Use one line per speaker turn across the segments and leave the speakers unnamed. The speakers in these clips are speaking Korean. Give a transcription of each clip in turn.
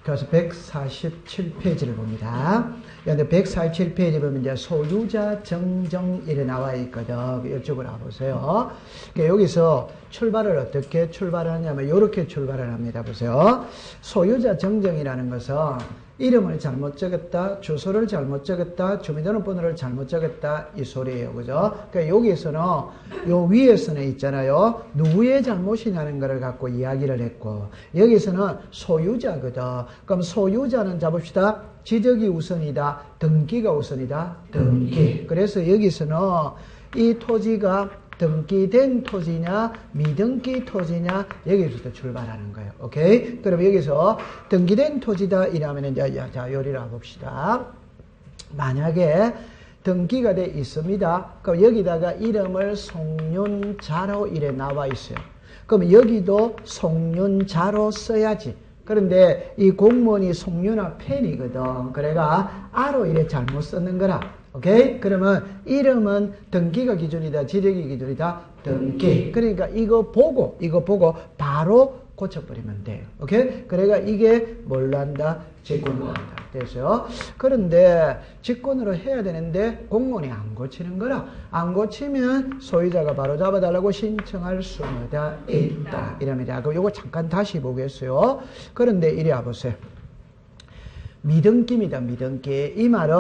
그래서 147페이지를 봅니다. 근데 147페이지 보면 이제 소유자 정정 이래 나와 있거든. 이쪽으로 와보세요. 그러니까 여기서 출발을 어떻게 출발하냐면 이렇게 출발을 합니다. 보세요. 소유자 정정이라는 것은 이름을 잘못 적었다, 주소를 잘못 적었다, 주민등록번호를 잘못 적었다 이 소리예요. 그죠? 그러니까 여기서는 요 위에서는 있잖아요. 누구의 잘못이냐는 것을 갖고 이야기를 했고 여기서는 소유자거든. 그럼 소유자는 잡읍시다. 지적이 우선이다. 등기가 우선이다. 등기. 그래서 여기서는 이 토지가 등기된 토지냐 미등기 토지냐 여기서부터 출발하는 거예요. 오케이? 그럼 여기서 등기된 토지다 이러면 이제 자 요리를 봅시다. 만약에 등기가 돼 있습니다. 그럼 여기다가 이름을 송윤자로 이래 나와 있어요. 그럼 여기도 송윤자로 써야지. 그런데 이 공무원이 송윤아 팬이거든. 그래가 아로 이래 잘못 썼는 거라. 오케이? 그러면 이름은 등기가 기준이다. 지적이 기준이다. 등기. 그러니까 이거 보고 바로 고쳐버리면 돼요. 오케이? 그러니까 이게 뭘로 한다? 직권으로 한다. 됐어요? 그런데 직권으로 해야 되는데 공무원이 안 고치는 거라. 안 고치면 소유자가 바로 잡아달라고 신청할 수가 있다. 이랍니다. 그럼 이거 잠깐 다시 보겠어요. 그런데 이리 와보세요. 미등기입니다. 미등기. 이 말은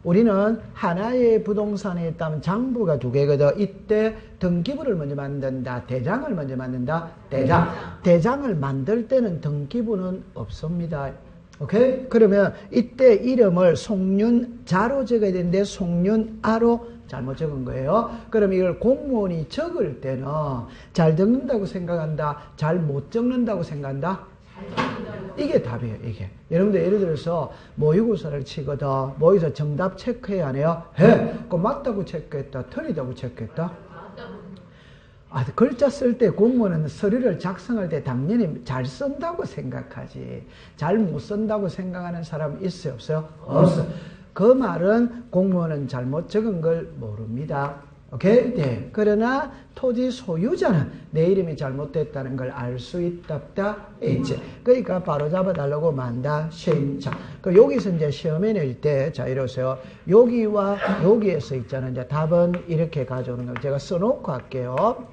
우리는 하나의 부동산에 있다면 장부가 두 개거든. 이때 등기부를 먼저 만든다. 대장을 먼저 만든다. 대장을 만들 때는 등기부는 없습니다. 오케이? 그러면 이때 이름을 송윤자로 적어야 되는데 송윤아로 잘못 적은 거예요. 그럼 이걸 공무원이 적을 때는 잘 적는다고 생각한다. 잘 못 적는다고 생각한다. 이게 답이에요. 이게 여러분들 예를 들어서 모의고사를 치거든. 모의고사 정답 체크해야 하네요. 해. 그 맞다고 체크했다. 틀리다고 체크했다. 글자 쓸 때 공무원은 서류를 작성할 때 당연히 잘 쓴다고 생각하지. 잘 못 쓴다고 생각하는 사람 있어요? 없어요? 없어. 그 말은 공무원은 잘못 적은 걸 모릅니다. 오케이? 네. 그러나 토지 소유자는 내 이름이 잘못됐다는 걸 알 수 있다, 있지. 그러니까 바로 잡아달라고 만다, 신청. 여기서 이제 시험에 낼 때, 자, 이러세요. 여기와 여기에서 있잖아요. 이제 답은 이렇게 가져오는 걸 제가 써놓고 할게요.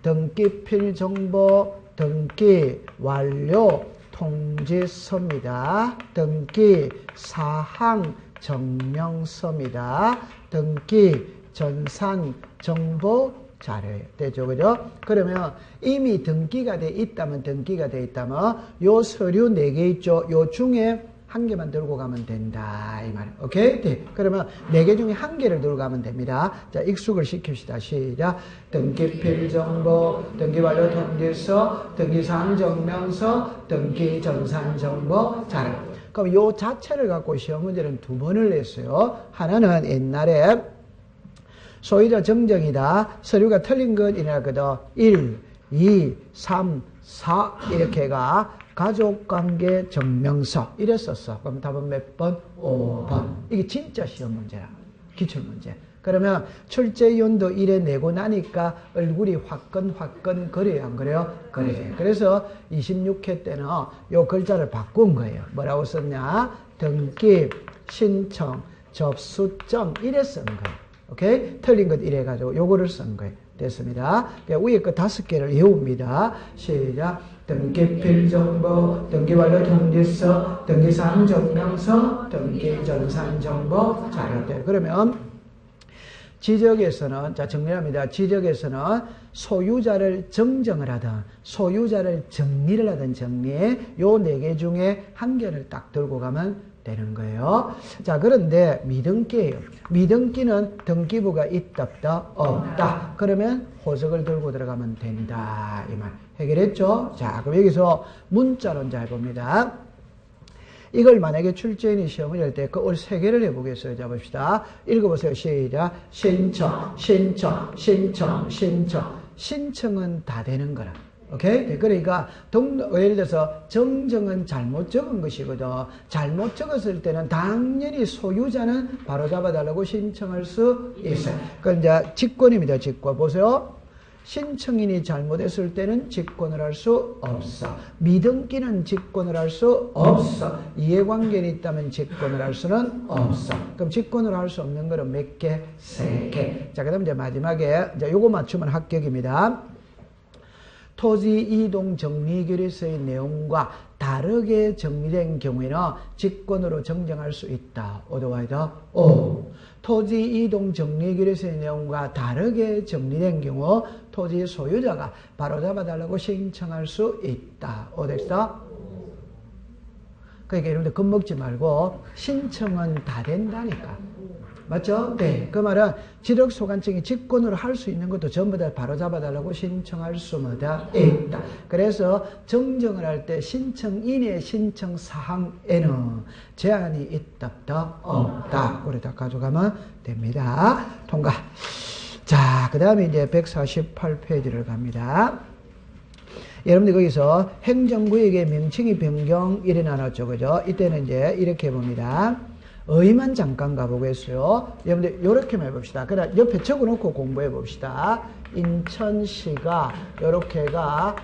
등기필 정보, 등기 완료, 통지서입니다. 등기 사항 증명서입니다. 등기 전산 정보 자료예요. 되죠? 그죠? 그러면 이미 등기가 돼 있다면 요 서류 4개 있죠? 요 중에 한 개만 들고 가면 된다. 이 말이에요. 오케이? 네. 그러면 4개 중에 한 개를 들고 가면 됩니다. 자, 익숙을 시킵시다. 시작. 등기필 정보, 등기 완료 통지서, 등기사항 증명서, 등기 전산 정보 자료. 그럼 요 자체를 갖고 시험 문제는 2번을 냈어요. 하나는 옛날에 소유자 정정이다. 서류가 틀린 것 이래거든. 1, 2, 3, 4 이렇게가 가족관계 증명서 이랬었어. 그럼 답은 몇 번? 5번. 이게 진짜 시험 문제야. 기출문제. 그러면 출제위원도 이래 내고 나니까 얼굴이 화끈 그래요? 안 그래요? 그래요. 그래서 26회 때는 요 글자를 바꾼 거예요. 뭐라고 썼냐? 등기, 신청, 접수증 이래 쓴 거예요. 오케이? 틀린 것 이래가지고 요거를 쓴 거예요. 됐습니다. 위에 거 5개를 외웁니다. 시작. 등기필 정보, 등기 완료 통지서, 등기사항 증명서, 등기 전산 정보 자료. 그러면 지적에서는, 자, 정리합니다. 지적에서는 소유자를 정정을 하든, 소유자를 정리를 하든 요 4개 중에 한 개를 딱 들고 가면 되는 거예요. 자, 그런데 미등기예요. 미등기는 등기부가 있다, 없다. 그러면 호적을 들고 들어가면 된다. 이 말. 해결했죠? 자, 그럼 여기서 문자론 잘 봅니다. 이걸 만약에 출제인이 시험을 할 때 그걸 3개를 해보겠어요. 자, 봅시다. 읽어보세요. 시작. 신청. 신청은 다 되는 거라. 오케이? 그러니까 예를 들어서 정정은 잘못 적은 것이거든. 잘못 적었을 때는 당연히 소유자는 바로 잡아달라고 신청할 수 있어요. 그건 이제 직권입니다. 직권. 보세요. 신청인이 잘못했을 때는 직권을 할 수 없어. 미등기는 직권을 할 수 없어. 이해관계는 있다면 직권을 할 수는 없어. 그럼 직권을 할 수 없는 거는 몇 개? 3개. 자, 그 다음 이제 마지막에, 이제 요거 맞추면 합격입니다. 토지 이동 정리규례서의 내용과 다르게 정리된 경우에는 직권으로 정정할 수 있다. 어드와이더 O. 토지 이동 정리규례서의 내용과 다르게 정리된 경우 토지 소유자가 바로잡아달라고 신청할 수 있다. 어됐어? 그러니까 여러분들 겁먹지 말고 신청은 다 된다니까. 맞죠? 네. 그 말은 지력소관청이 직권으로 할 수 있는 것도 전부 다 바로잡아달라고 신청할 수마다 있다. 그래서 정정을 할 때 신청인의 신청 사항에는 제한이 있다, 없다. 그래다 가져가면 됩니다. 통과. 자, 그 다음에 이제 148페이지를 갑니다. 여러분들 거기서 행정구역의 명칭이 변경 일어나놨죠. 그죠? 이때는 이제 이렇게 봅니다. 의만 잠깐 가보겠어요. 여러분들 요렇게만 해봅시다. 그다음 옆에 적어놓고 공부해 봅시다. 인천시가 요렇게가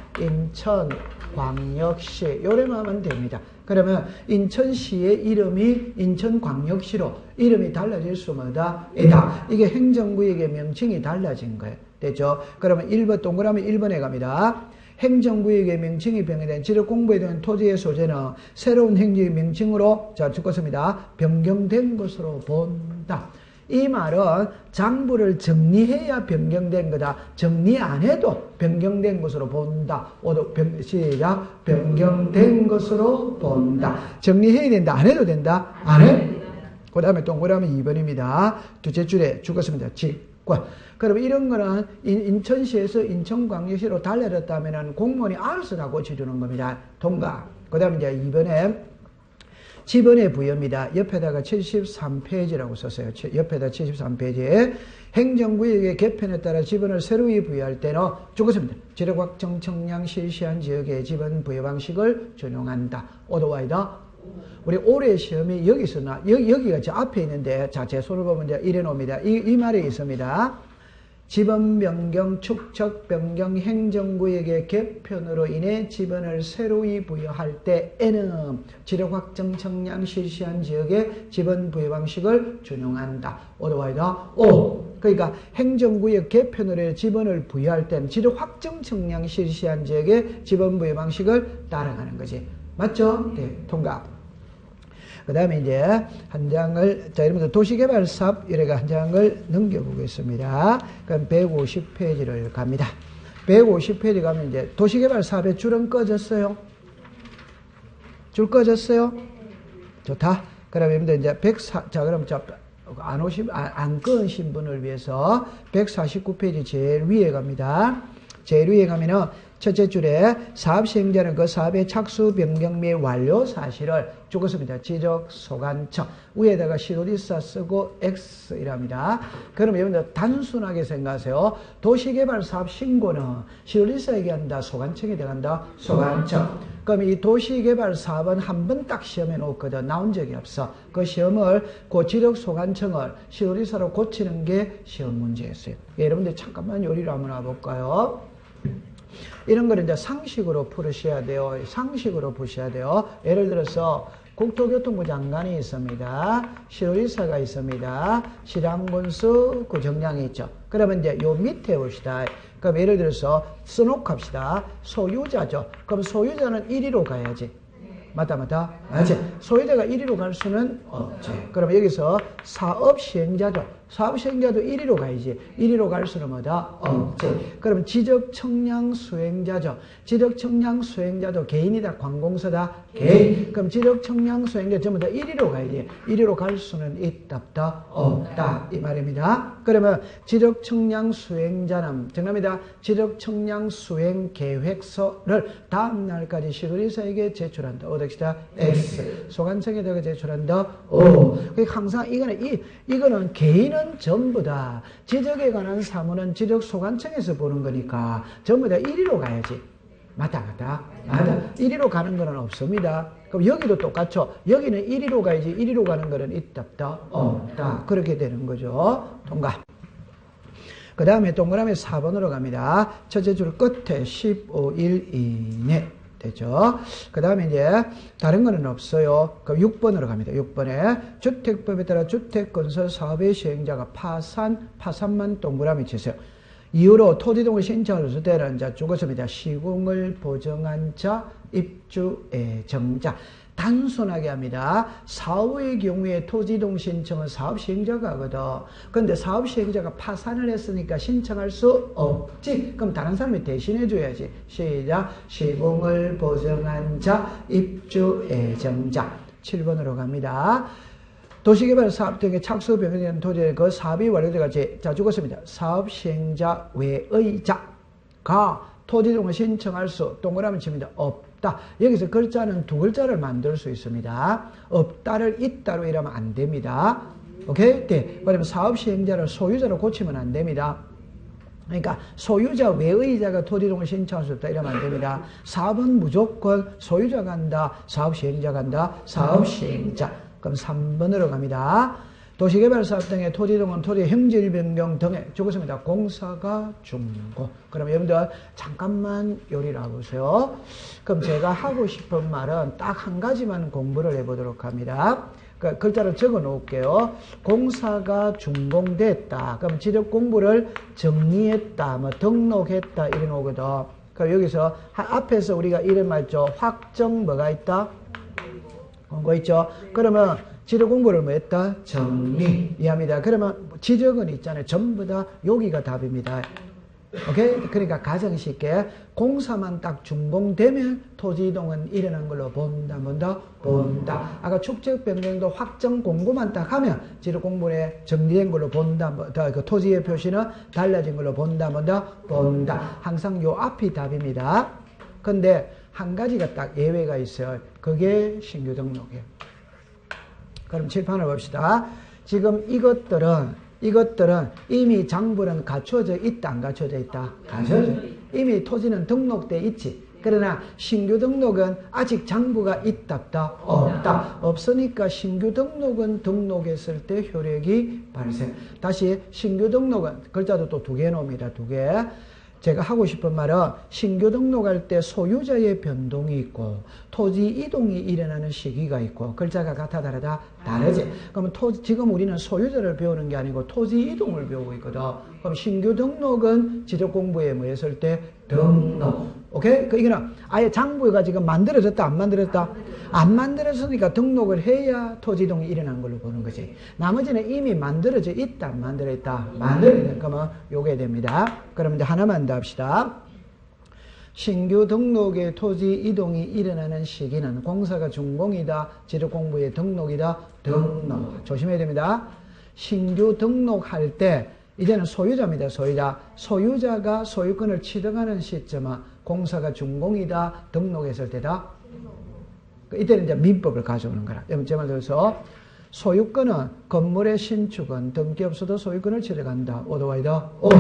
인천광역시 요래만 하면 됩니다. 그러면 인천시의 이름이 인천광역시로 이름이 달라질 수마다 있다. 이게 행정구역의 명칭이 달라진 거예요. 됐죠? 그러면 1번 동그라미 1번에 갑니다. 행정구역의 명칭이 변경된 지력 공부에 대한 토지의 소재는 새로운 행정의 명칭으로 자 적었습니다. 변경된 것으로 본다. 이 말은 장부를 정리해야 변경된 거다. 정리 안 해도 변경된 것으로 본다. 시작. 변경된 것으로 본다. 정리해야 된다. 안 해도 된다. 안 해? 그 다음에 동그라미 2번입니다. 두째 줄에 죽었습니다. 직권. 그럼 이런 거는 인천시에서 인천광역시로 달려졌다면 공무원이 알아서 다 고쳐주는 겁니다. 통과. 그 다음에 이제 2번에 지번의 부여입니다. 옆에다가 73페이지라고 썼어요. 옆에다 73페이지에 행정구역의 개편에 따라 지번을 새로이 부여할 때는 죽었습니다. 지력확정 청량 실시한 지역의 지번 부여 방식을 준용한다. 오더와이더. 우리 올해 시험이 여기서 여기가 저 앞에 있는데, 자, 제 손을 보면 이제 이래 놓습니다. 이 말이 있습니다. 지번 변경, 축척 변경, 행정구역의 개편으로 인해 지번을 새로이 부여할 때에는 지력 확정 청량 실시한 지역의 지번 부여 방식을 준용한다. 오더와이더 O. 그러니까 행정구역 개편으로 지번을 부여할 때는 지력 확정 청량 실시한 지역의 지번 부여 방식을 따라가는 거지. 맞죠? 네, 통과. 그 다음에 이제 한 장을, 자, 여러분들 도시개발사업 이래가 한 장을 넘겨보겠습니다. 그럼 150페이지를 갑니다. 150페이지 가면 이제 도시개발사업의 줄은 꺼졌어요? 줄 꺼졌어요? 좋다. 그럼 여러분들 이제 자, 그럼 안 끊으신 분을 위해서 149페이지 제일 위에 갑니다. 제일 위에 가면은 첫째 줄에 사업 시행자는 그 사업의 착수, 변경 및 완료 사실을 적었습니다. 지적, 소관청. 위에다가 시도지사 쓰고 X이랍니다. 그럼 여러분들 단순하게 생각하세요. 도시개발 사업 신고는 시도지사에게 한다, 소관청에 한다, 소관청. 그럼 이 도시개발 사업은 한 번 딱 시험에 놓거든. 나온 적이 없어. 그 시험을, 그 지적, 소관청을 시도지사로 고치는 게 시험 문제였어요. 여러분들 잠깐만 요리를 한번 해볼까요? 이런 거를 이제 상식으로 풀으셔야 돼요. 상식으로 푸셔야 돼요. 예를 들어서 국토교통부 장관이 있습니다. 시도지사가 있습니다. 시장군수 그 정량이 있죠. 그러면 이제 요 밑에 봅시다. 그럼 예를 들어서 써놓고 합시다. 소유자죠. 그럼 소유자는 1위로 가야지. 맞다. 맞지? 소유자가 1위로 갈 수는 없지. 그럼 여기서 사업 시행자죠. 사업 시행자도 1위로 가야지. 1위로 갈 수는 뭐다? 없지. 그럼 지적 청량 수행자죠. 지적 청량 수행자도 개인이다, 관공서다, 개인. 그럼 지적 청량 수행자 전부 다 1위로 가야지. 1위로 갈 수는 있다, 없다. 이 말입니다. 그러면 지적 청량 수행자는 정답입니다. 지적 청량 수행 계획서를 다음 날까지 시도지사에게 제출한다. 어디다? X. 소관청에다가 제출한다. O. 항상 이거는 개인은 전부 다 지적에 관한 사무는 지적 소관청에서 보는 거니까 전부 다 1위로 가야지. 맞다. 1위로 가는 거는 없습니다. 그럼 여기도 똑같죠. 여기는 1위로 가야지. 1위로 가는 거는 있다, 없다. 그렇게 되는 거죠. 통과. 그 다음에 동그라미 4번으로 갑니다. 첫째 줄 끝에 15일 이내. 되죠. 그 다음에 이제 다른 거는 없어요. 그럼 6번으로 갑니다. 6번에 주택법에 따라 주택건설 사업의 시행자가 파산만 동그라미 치세요. 이후로 토지동을 신청할 때는 이제 죽었습니다. 시공을 보정한 자, 입주 예정자. 단순하게 합니다. 사후의 경우에 토지동 신청은 사업 시행자가 하거든. 그런데 사업 시행자가 파산을 했으니까 신청할 수 없지. 그럼 다른 사람이 대신해 줘야지. 시작. 시공을 보정한 자, 입주 예정자. 7번으로 갑니다. 도시개발 사업 등의 착수 변경된 토지에 그 사업이 완료돼가지 자 죽었습니다. 사업 시행자 외의 자가 토지동을 신청할 수 동그라미 칩니다. 없다. 여기서 글자는 두 글자를 만들 수 있습니다. 없다를 있다로 이러면 안 됩니다. 오케이? 네. 그러면 사업 시행자를 소유자로 고치면 안 됩니다. 그러니까 소유자 외의 자가 토지동을 신청할 수 없다 이러면 안 됩니다. 사업은 무조건 소유자가 한다. 사업 시행자가 한다. 사업 시행자. 그럼 3번으로 갑니다. 도시개발 사업 등의 토지동은 토지 형질 변경 등에 죽었습니다. 공사가 중고. 그럼 여러분들 잠깐만 요리를 해보세요. 그럼 제가 하고 싶은 말은 딱 한 가지만 공부를 해보도록 합니다. 그 글자를 적어 놓을게요. 공사가 준공됐다. 그럼 지적 공부를 정리했다, 뭐 등록했다 이런 오거든. 그럼 여기서 앞에서 우리가 이런 말 있죠. 확정 뭐가 있다? 거 있죠. 그러면 지적 공부를 뭐 했다? 정리. 이해합니다. 그러면 지적은 있잖아요. 전부 다 여기가 답입니다. 오케이? 그러니까 가장 쉽게 공사만 딱 준공되면 토지 이동은 일어난 걸로 본다. 본다. 아까 축적 변경도 확정 공고만 딱 하면 지적 공부에 정리된 걸로 본다. 그 토지의 표시는 달라진 걸로 본다. 본다. 항상 요 앞이 답입니다. 근데 한 가지가 딱 예외가 있어요. 그게 신규 등록이에요. 그럼 칠판을 봅시다. 지금 이것들은 이미 장부는 갖춰져 있다, 안 갖춰져 있다? 갖춰져. 이미 토지는 등록돼 있지. 그러나 신규 등록은 아직 장부가 있다, 없다. 없으니까 신규 등록은 등록했을 때 효력이 발생. 다시 신규 등록은 글자도 또 두 개 놓습니다. 두 개. 제가 하고 싶은 말은 신규 등록할 때 소유자의 변동이 있고 토지 이동이 일어나는 시기가 있고 글자가 같아 다르다? 다르지. 그러면 지금 우리는 소유자를 배우는 게 아니고 토지 이동을 배우고 있거든. 그럼 신규 등록은 지적 공부에 뭐 했을 때 등록. 오케이? 이거는 아예 장부가 지금 만들어졌다, 안 만들어졌다? 안 만들어졌으니까 등록을 해야 토지 이동이 일어난 걸로 보는 거지. 나머지는 이미 만들어져 있다, 안 만들어졌다? 만들어졌다. 그러면 요게 됩니다. 그럼 이제 하나만 더 합시다. 신규 등록의 토지 이동이 일어나는 시기는 공사가 준공이다, 지적 공부의 등록이다, 등록. 조심해야 됩니다. 신규 등록할 때 이제는 소유자입니다. 소유자가 소유권을 취득하는 시점은 공사가 준공이다, 등록했을 때다. 이때는 이제 민법을 가져오는 거라. 제 말 들어서 소유권은 건물의 신축은 등기 없어도 소유권을 취득한다. 오도와이다. 오.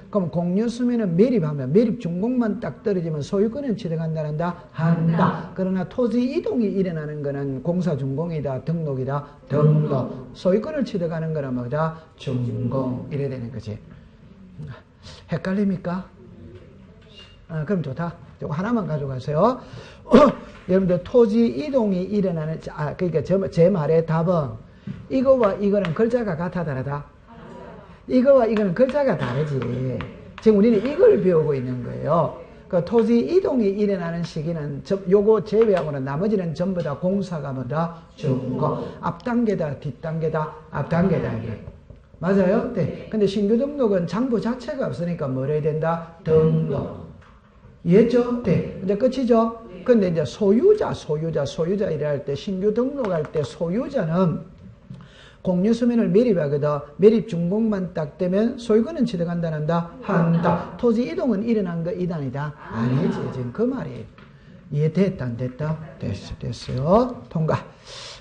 그럼 공유수면은 매립하면 매립 준공만 딱 떨어지면 소유권은 취득한다. 한다. 그러나 토지 이동이 일어나는 거는 공사 준공이다, 등록이다, 등록. 소유권을 취득하는 거는 뭐다? 준공. 이래야 되는 거지. 헷갈립니까? 그럼 좋다. 이거 하나만 가져가세요. 여러분들 토지 이동이 일어나는 그러니까 제 말의 답은 이거와 이거는 글자가 같아 다르다. 이거와 이거는 글자가 다르지. 지금 우리는 이걸 배우고 있는 거예요. 그 토지 이동이 일어나는 시기는 요거 제외하고는 나머지는 전부 다 공사가 뭐다? 준공. 앞단계다, 뒷단계다, 앞단계다 이게. 맞아요? 네. 근데 신규 등록은 장부 자체가 없으니까 뭘 해야 된다? 등록. 이해했죠? 네. 이제 끝이죠? 근데 이제 소유자 일할 때 신규 등록할 때 소유자는 공유수면을 매립하거든. 매립 준공만 딱 되면 소유권은 취득한다. 한다. 토지 이동은 일어난 거 이단이다. 아니지. 지금 그 말이에요. 이해됐다, 안 됐다? 됐어요. 통과.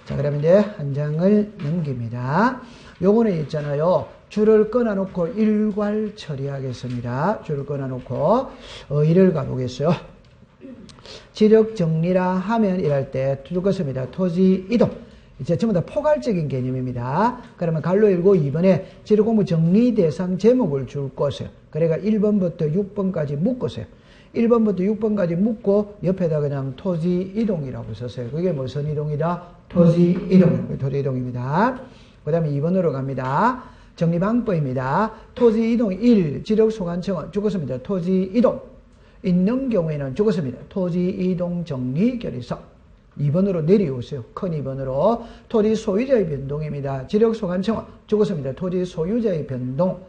자, 그러면 이제 한 장을 넘깁니다. 요거는 있잖아요. 줄을 끊어놓고 일괄 처리하겠습니다. 줄을 끊어놓고 의를 가보겠어요. 지적 정리라 하면 이럴 때 죽었습니다. 토지 이동. 이제 전부 다 포괄적인 개념입니다. 그러면 갈로 읽고 2번에 지리공부 정리 대상 제목을 줄 것이에요. 그러니까 1번부터 6번까지 묶으세요. 1번부터 6번까지 묶고 옆에다 그냥 토지 이동이라고 썼어요. 그게 무슨 이동이다? 토지 이동. 토지 이동입니다. 그 다음에 2번으로 갑니다. 정리방법입니다. 토지 이동 1. 지력소관청은 죽었습니다. 토지 이동. 있는 경우에는 죽었습니다. 토지 이동 정리 결의서. 2번으로 내려오세요. 큰 2번으로. 토지 소유자의 변동입니다. 지력소관청은 죽었습니다. 토지 소유자의 변동.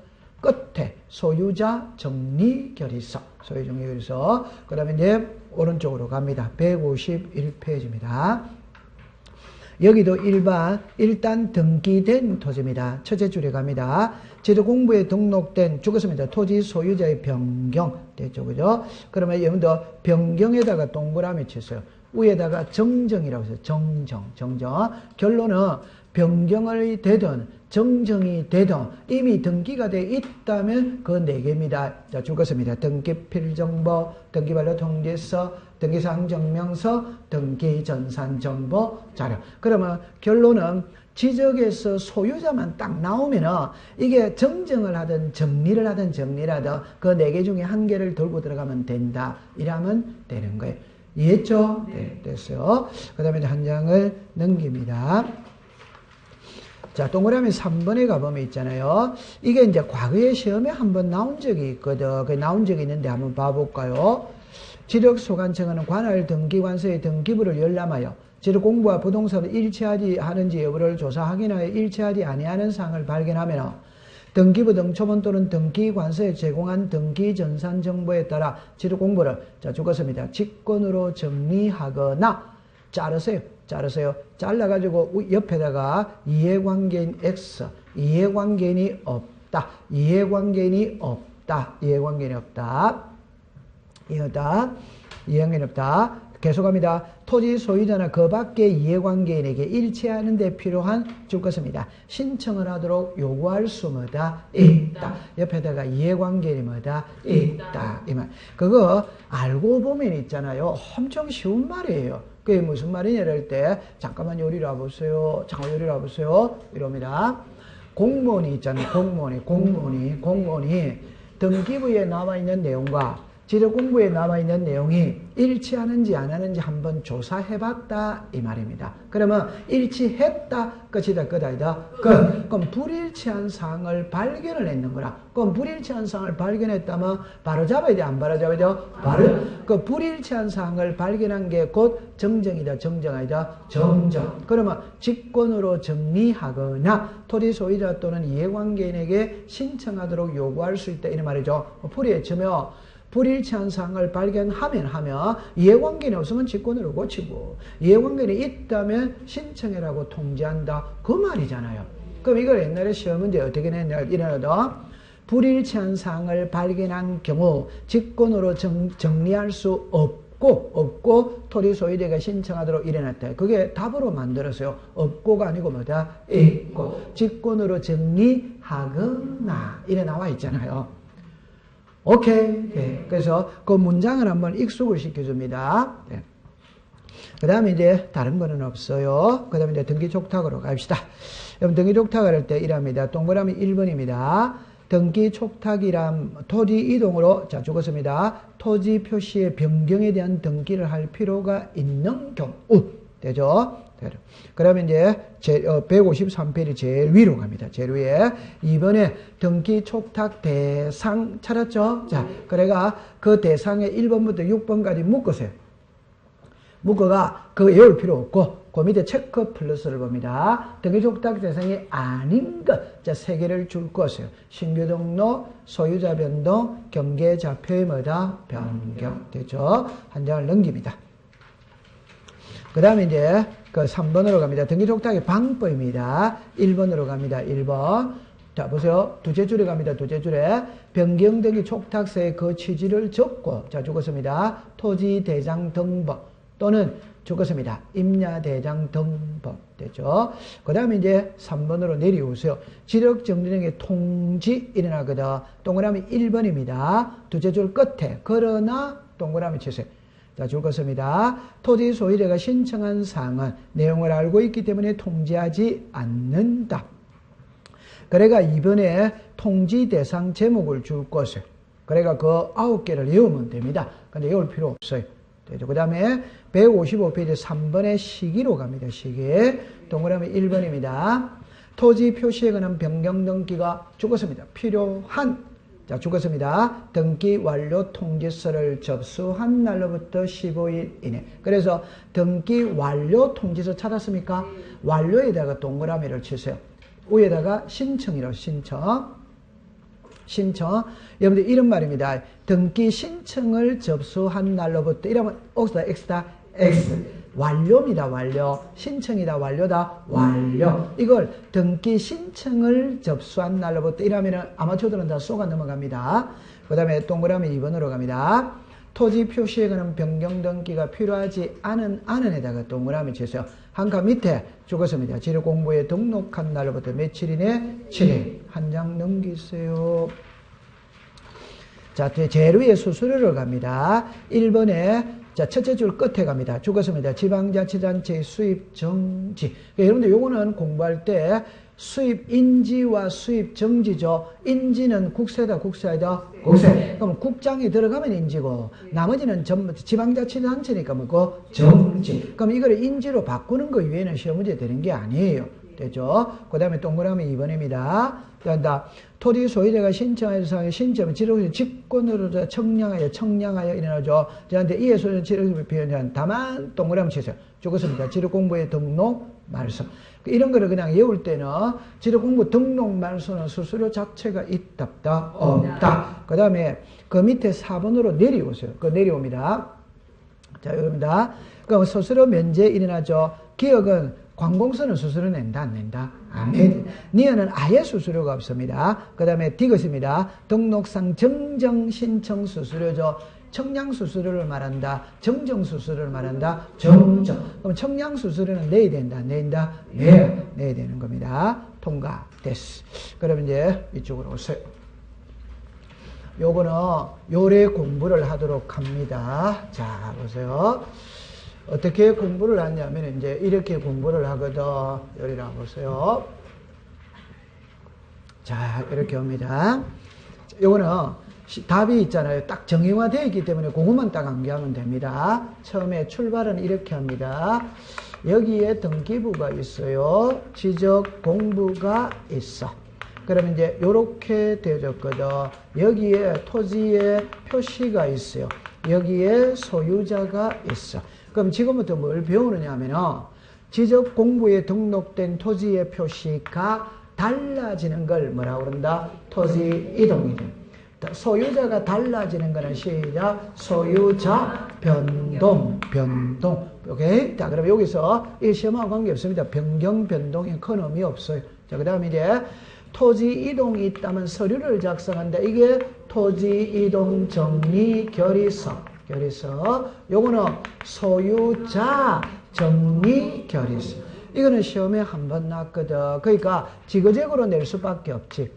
끝에 소유자 정리 결의서. 소유 정리 결의서. 그 다음에 이제 오른쪽으로 갑니다. 151페이지입니다. 여기도 일단 등기된 토지입니다. 첫째 줄에 갑니다. 지도공부에 등록된 죽었습니다. 토지 소유자의 변경 됐죠, 그죠? 그러면 여러분들 변경에다가 동그라미 쳤어요. 위에다가 정정이라고 했어요. 정정. 결론은 변경을 되든 정정이 되든 이미 등기가 돼 있다면 그 4개입니다. 자, 죽었습니다. 등기필정보, 등기반려통지서, 등기사항증명서, 등기전산정보 자료. 그러면 결론은 지적에서 소유자만 딱 나오면은 이게 정정을 하든 정리를 하든 그 4개 중에 한 개를 들고 들어가면 된다. 이러면 되는 거예요. 이해했죠? 네, 됐어요. 그 다음에 한 장을 넘깁니다. 자, 동그라미 3번에 가보면 있잖아요. 이게 이제 과거에 시험에 한번 나온 적이 있거든. 그 나온 적이 있는데 한번 봐볼까요? 지력소관청은 관할 등기관서의 등기부를 열람하여 지력공부와 부동산을 일치하지 하는지 여부를 조사 확인하여 일치하지 아니하는 사항을 발견하면 등기부 등초본 또는 등기관서에 제공한 등기전산 정보에 따라 지력공부를 자 죽었습니다. 직권으로 정리하거나 자르세요. 잘라가지고 옆에다가 이해관계인 X, 이해관계인이 없다. 이해관계인이 없다. 계속합니다. 토지 소유자나 그 밖의 이해관계인에게 일치하는 데 필요한 죽었습니다. 신청을 하도록 요구할 수 뭐다? 있다. 옆에다가 이해관계인이 뭐다? 있다. 이 말. 그거 알고 보면 있잖아요. 엄청 쉬운 말이에요. 그게 무슨 말이냐 이럴 때 잠깐만 요리를 와보세요. 이럽니다. 공무원이 있잖아요. 공무원이 등기부에 나와 있는 내용과 지력공부에 나와 있는 내용이 일치하는지 안 하는지 한번 조사해봤다 이 말입니다. 그러면 일치했다 끝이다 끝 아니다 끝. 그럼 불일치한 사항을 발견을 했는 거라. 그럼 불일치한 사항을 발견했다면 바로 잡아야 돼 안 바로 잡아야 돼? 바로. 그 불일치한 사항을 발견한 게 곧 정정이다 정정 아니다 정정. 그러면 직권으로 정리하거나 토지 소유자 또는 이해관계인에게 신청하도록 요구할 수 있다 이런 말이죠. 풀이에 치면 불일치한 사항을 발견하면 이해관계인이 없으면 직권으로 고치고 이해관계인이 있다면 신청해라고 통지한다 그 말이잖아요. 그럼 이걸 옛날에 시험 문제 어떻게 냈냐 이래도 불일치한 사항을 발견한 경우 직권으로 정리할 수 없고 토지 소유자가 신청하도록 이래놨다. 그게 답으로 만들었어요. 없고가 아니고 뭐다? 있고. 직권으로 정리하거나 이래 나와 있잖아요. 오케이. 네. 그래서 그 문장을 한번 익숙을 시켜줍니다. 네. 그 다음에 이제 다른 거는 없어요. 그 다음에 이제 등기촉탁으로 갑시다. 여러분 등기촉탁을 할 때 이랍니다. 동그라미 1번입니다. 등기촉탁이란 토지 이동으로 자 죽었습니다. 토지 표시의 변경에 대한 등기를 할 필요가 있는 경우 되죠? 그러면 이제 153페이지 제일 위로 갑니다. 제일 위에 2번에 등기 촉탁 대상 찾았죠? 자, 그래가 그 대상에 1번부터 6번까지 묶으세요. 묶어가 그거 외울 필요 없고 그 밑에 체크 플러스를 봅니다. 등기 촉탁 대상이 아닌 것. 자, 3개를 줄 것이에요. 신규 등록, 소유자 변동, 경계 좌표의 뭐다? 변경. 됐죠? 한 장을 넘깁니다. 그 다음에 이제 그 3번으로 갑니다. 등기촉탁의 방법입니다. 1번으로 갑니다. 1번. 자, 보세요. 두째 줄에 갑니다. 두째 줄에. 변경 등기 촉탁서의 그 취지를 적고, 자, 죽었습니다. 토지대장 등법 또는 죽었습니다. 임야대장 등법. 됐죠? 그 다음에 이제 3번으로 내려오세요. 지력정리등의 통지 일어나거든. 동그라미 1번입니다. 두째 줄 끝에. 그러나 동그라미 치세요. 자, 줄 것입니다. 토지 소유자가 신청한 사항은 내용을 알고 있기 때문에 통지하지 않는다. 그래가 이번에 통지 대상 제목을 줄 것을. 그래가 그 9개를 외우면 됩니다. 근데 외울 필요 없어요. 그 다음에 155페이지 3번의 시기로 갑니다. 시기. 동그라미 1번입니다. 토지 표시에 관한 변경 등기가 죽었습니다. 필요한. 자, 죽었습니다. 등기 완료 통지서를 접수한 날로부터 15일 이내. 그래서 등기 완료 통지서 찾았습니까? 완료에다가 동그라미를 치세요. 위에다가 신청이라고 신청. 여러분들 이런 말입니다. 등기 신청을 접수한 날로부터 이러면 X다 X다 X. 완료입니다. 완료. 신청이다. 완료다. 완료. 이걸 등기 신청을 접수한 날로부터 이러면 아마추어들은 다 쏘가 넘어갑니다. 그 다음에 동그라미 2번으로 갑니다. 토지 표시에 관한 변경 등기가 필요하지 않은 안에다가 동그라미 치세요. 한 칸 밑에 죽었습니다. 지력공부에 등록한 날로부터 며칠이네? 7일. 한 장 넘기세요. 자, 제일 위에 수수료를 갑니다. 1번에 자, 첫째 줄 끝에 갑니다. 죽었습니다. 지방자치단체의 수입 정지. 그러니까 여러분들 요거는 공부할 때 수입 인지와 수입 정지죠. 인지는 국세다, 국세다, 국세. 그럼 국장이 들어가면 인지고, 나머지는 전부 지방자치단체니까 뭐, 그 정지. 그럼 이걸 인지로 바꾸는 거 이외에는 시험 문제 되는 게 아니에요. 되죠? 그 다음에 동그라미 2번입니다. 토지 소유자가 신청해서 신청, 지력을 직권으로 청량하여 일어나죠. 저한테 이해 소유는 지력을 표현한 다만 동그라미 치세요. 죽었습니다. 지력공부에 등록 말소. 이런 거를 그냥 외울 때는 지력공부 등록 말소는 수수료 자체가 있다, 없다. 그 다음에 그 밑에 4번으로 내려오세요. 그 내려옵니다. 자, 여기입니다. 그럼 수수료 면제 일어나죠. 기업은 관공서는 수수료 낸다, 안 낸다? 안 내. 니은은 아예 수수료가 없습니다. 그 다음에 디귿입니다. 등록상 정정 신청 수수료죠. 청량 수수료를 말한다. 정정 수수료를 말한다. 정정. 그럼 청량 수수료는 내야 된다, 안 내야 내야 되는 겁니다. 통과, 됐어. 그럼 이제 이쪽으로 오세요. 요거는 요래 공부를 하도록 합니다. 자, 보세요. 어떻게 공부를 하냐면 이제 이렇게 공부를 하거든. 여기라 보세요. 자, 이렇게 옵니다. 요거는 답이 있잖아요. 딱 정형화되어 있기 때문에 그것만 딱 암기하면 됩니다. 처음에 출발은 이렇게 합니다. 여기에 등기부가 있어요. 지적 공부가 있어. 그러면 이제 요렇게 되어졌거든. 여기에 토지의 표시가 있어요. 여기에 소유자가 있어. 그럼 지금부터 뭘 배우느냐 하면은 지적 공부에 등록된 토지의 표시가 달라지는 걸 뭐라고 그런다? 토지 이동이죠. 소유자가 달라지는 거는 시작. 소유자 변동. 오케이? 자, 그럼 여기서 이 시험하고 관계없습니다. 변경, 변동이 큰 의미 없어요. 자, 그 다음에 이제 토지 이동이 있다면 서류를 작성한다. 이게 토지 이동 정리 결의서. 요거는 소유자 정리 결의서. 이거는 시험에 한 번 났거든. 그러니까 지그재그로 낼 수밖에 없지.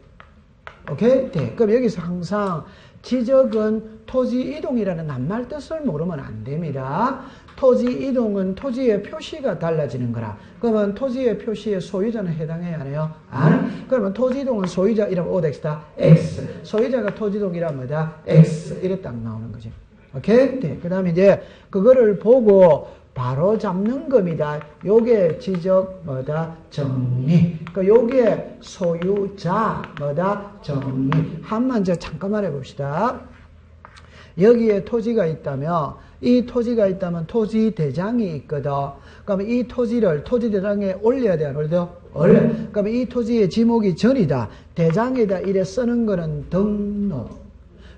오케이? 네. 그럼 여기서 항상 지적은 토지 이동이라는 낱말 뜻을 모르면 안 됩니다. 토지 이동은 토지의 표시가 달라지는 거라. 그러면 토지의 표시에 소유자는 해당해야 하네요? 안. 그러면 토지 이동은 소유자 이러면 OX다. X. 소유자가 토지 이동이라면 뭐다? X. 이래 딱 나오는 거지. 오케이? 네. 그 다음에 이제 그거를 보고 바로 잡는 겁니다. 요게 지적 뭐다? 정리. 그 요게 소유자 뭐다? 정리. 한번 저 잠깐만 해봅시다. 여기에 토지가 있다면 이 토지가 있다면 토지 대장이 있거든. 그러면 이 토지를 토지 대장에 올려야 돼, 안 올려? 올려. 그러면 이 토지의 지목이 전이다. 대장에다 이래 쓰는 거는 등록.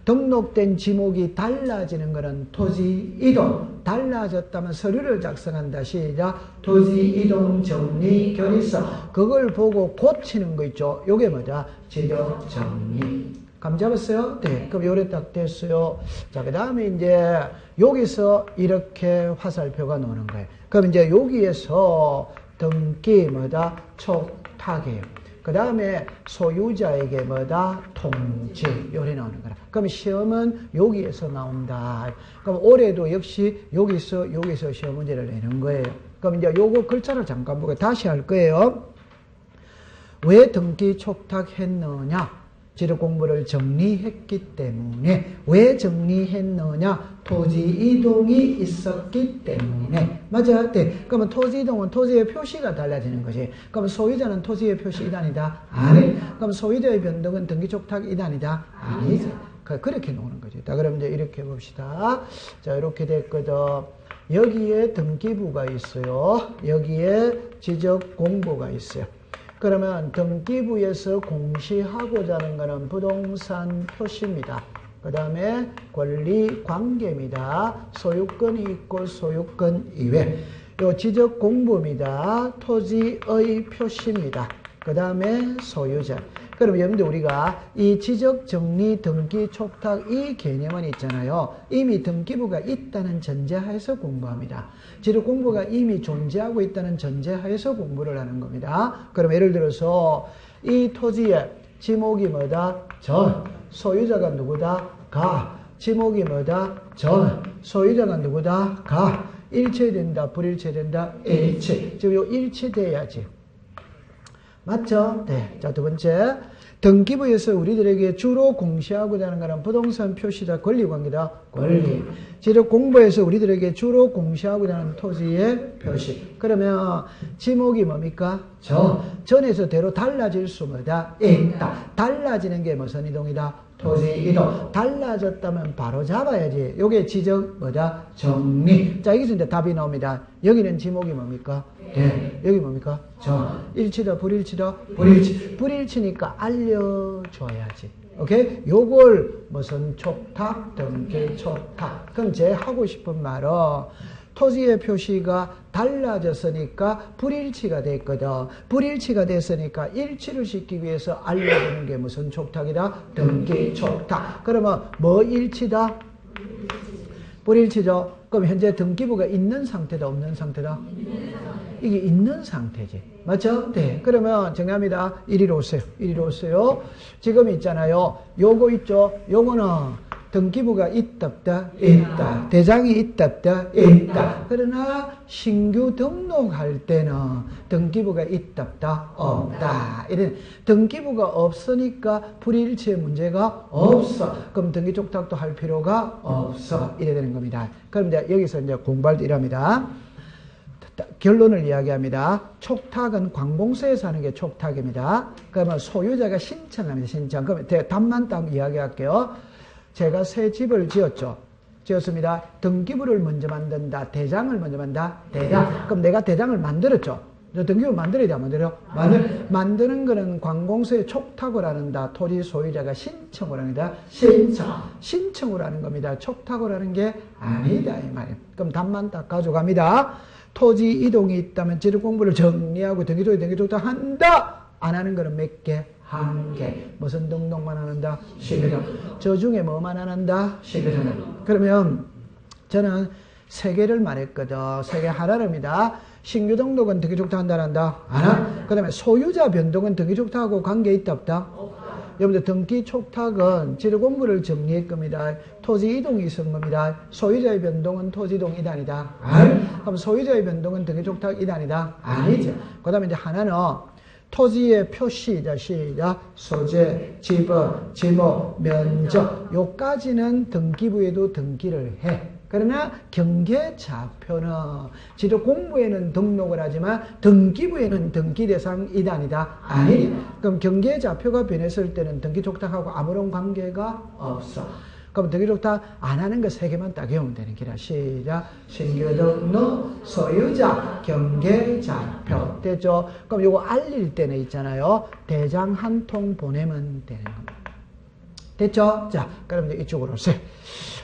등록된 지목이 달라지는 것은 토지 이동. 달라졌다면 서류를 작성한다. 시작. 토지 이동 정리 결의서. 그걸 보고 고치는 거 있죠. 요게 뭐다? 지적 정리. 감 잡았어요? 네. 그럼 요래 딱 됐어요. 자, 그 다음에 이제 여기서 이렇게 화살표가 나오는 거예요. 그럼 이제 여기에서 등기 뭐다? 촉탁이에요. 그 그 다음에 소유자에게 뭐다? 통지. 요래 나오는 거라. 그럼 시험은 여기에서 나온다. 그럼 올해도 역시 여기서 시험 문제를 내는 거예요. 그럼 이제 요거 글자를 잠깐 보고 다시 할 거예요. 왜 등기 촉탁했느냐? 지력 공부를 정리했기 때문에. 왜 정리했느냐? 토지 이동이 있었기 때문에. 맞아? 네. 그러면 토지 이동은 토지의 표시가 달라지는 거지. 그럼 소유자는 토지의 표시 이단이다? 아니. 그럼 소유자의 변동은 등기 촉탁 이단이다? 아니지. 그렇게 나오는 거지. 자, 그럼 이제 이렇게 봅시다. 자, 이렇게 됐거든. 여기에 등기부가 있어요. 여기에 지적 공부가 있어요. 그러면 등기부에서 공시하고자 하는 것은 부동산 표시입니다. 그 다음에 권리 관계입니다. 소유권이 있고 소유권 이외. 요 지적 공부입니다. 토지의 표시입니다. 그 다음에 소유자. 그럼 여러분들 우리가 이 지적 정리 등기 촉탁 이 개념은 있잖아요. 이미 등기부가 있다는 전제하에서 공부합니다. 지적 공부가 이미 존재하고 있다는 전제하에서 공부를 하는 겁니다. 그럼 예를 들어서 이 토지의 지목이 뭐다? 전. 소유자가 누구다? 가. 지목이 뭐다? 전. 소유자가 누구다? 가. 일체된다, 불일체된다? 일체. 지금 요 일체돼야지. 맞죠? 네. 자, 두 번째. 등기부에서 우리들에게 주로 공시하고자 하는 것은 부동산 표시다, 권리관계다, 권리. 지적 공부에서 우리들에게 주로 공시하고자 하는 토지의 표시. 그러면 지목이 뭡니까? 전에서 대로 달라질 수 뭐다? 있다. 달라지는 게 무슨 이동이다? 토지 이동. 달라졌다면 바로 잡아야지. 요게 지적 뭐다? 정리. 자, 여기서 이제 답이 나옵니다. 여기는 지목이 뭡니까? 네. 여기 뭡니까? 일치다, 불일치다, 불일치. 불일치니까 알려줘야지. 오케이? 요걸 무슨 촉탁, 등기 촉탁. 그럼 제 하고 싶은 말은 토지의 표시가 달라졌으니까 불일치가 됐거든. 불일치가 됐으니까 일치를 시키기 위해서 알려주는 게 무슨 촉탁이다? 등기 촉탁. 그러면 뭐 일치다? 불일치죠? 그럼 현재 등기부가 있는 상태다, 없는 상태다? 이게 있는 상태지. 맞죠? 네. 그러면 정리합니다. 이리로 오세요. 이리로 오세요. 지금 있잖아요. 요거 있죠? 요거는 등기부가 있다, 없다? 있다. 대장이 있다, 없다? 있다. 그러나 신규 등록할 때는 등기부가 있다, 없다? 없다. 이런 등기부가 없으니까 불일치의 문제가 없어. 그럼 등기 촉탁도 할 필요가 없어. 이래 되는 겁니다. 그럼 이제 여기서 이제 공부할 때 이랍니다. 결론을 이야기합니다. 촉탁은 관공서에서 하는 게 촉탁입니다. 그러면 소유자가 신청합니다. 신청. 그러면 답만 딱 이야기할게요. 제가 새 집을 지었죠. 지었습니다. 등기부를 먼저 만든다. 대장을 먼저 만든다. 대장. 그럼 내가 대장을 만들었죠. 등기부 만들어야 돼, 안 만들어요? 만드는 거는 관공서에 촉탁을 하는다. 토지 소유자가 신청을 합니다. 신청을 하는 겁니다. 촉탁을 하는 게 아니다, 이 말이에요. 그럼 답만 딱 가져갑니다. 토지 이동이 있다면 지적 공부를 정리하고 등기소유 등기촉탁 한다. 안 하는 거는 몇 개? 한 개. 무슨 등록만 안 한다? 시비등. 저 중에 뭐만 안 한다? 시비등. 그러면 저는 세 개를 말했거든. 세 개 하나입니다. 신규 등록은 등기촉탁 한다, 안 한다? 안. 그 다음에 소유자 변동은 등기촉탁하고 관계 있다, 없다? 여러분들 등기촉탁은 지적 공부를 정리할 겁니다. 토지 이동이 있은 겁니다. 소유자의 변동은 토지 이동 이단이다. 그럼 소유자의 변동은 등기촉탁 이단이다. 아니죠. 그 다음에 이제 하나는 토지의 표시, 시작, 소재, 지분, 지목, 면적, 요까지는 등기부에도 등기를 해. 그러나 경계좌표는 지적 공부에는 등록을 하지만 등기부에는 등기 대상 이단이다. 아니. 그럼 경계좌표가 변했을 때는 등기촉탁하고 아무런 관계가 없어. 그럼 등기촉탁 안 하는 거 세 개만 딱 외우면 되는 기라. 시작. 신규 등록, 소유자, 경계좌표. 됐죠? 그럼 요거 알릴 때는 있잖아요. 대장 한 통 보내면 되는 겁니다. 됐죠? 자, 그럼 이제 이쪽으로 오세요.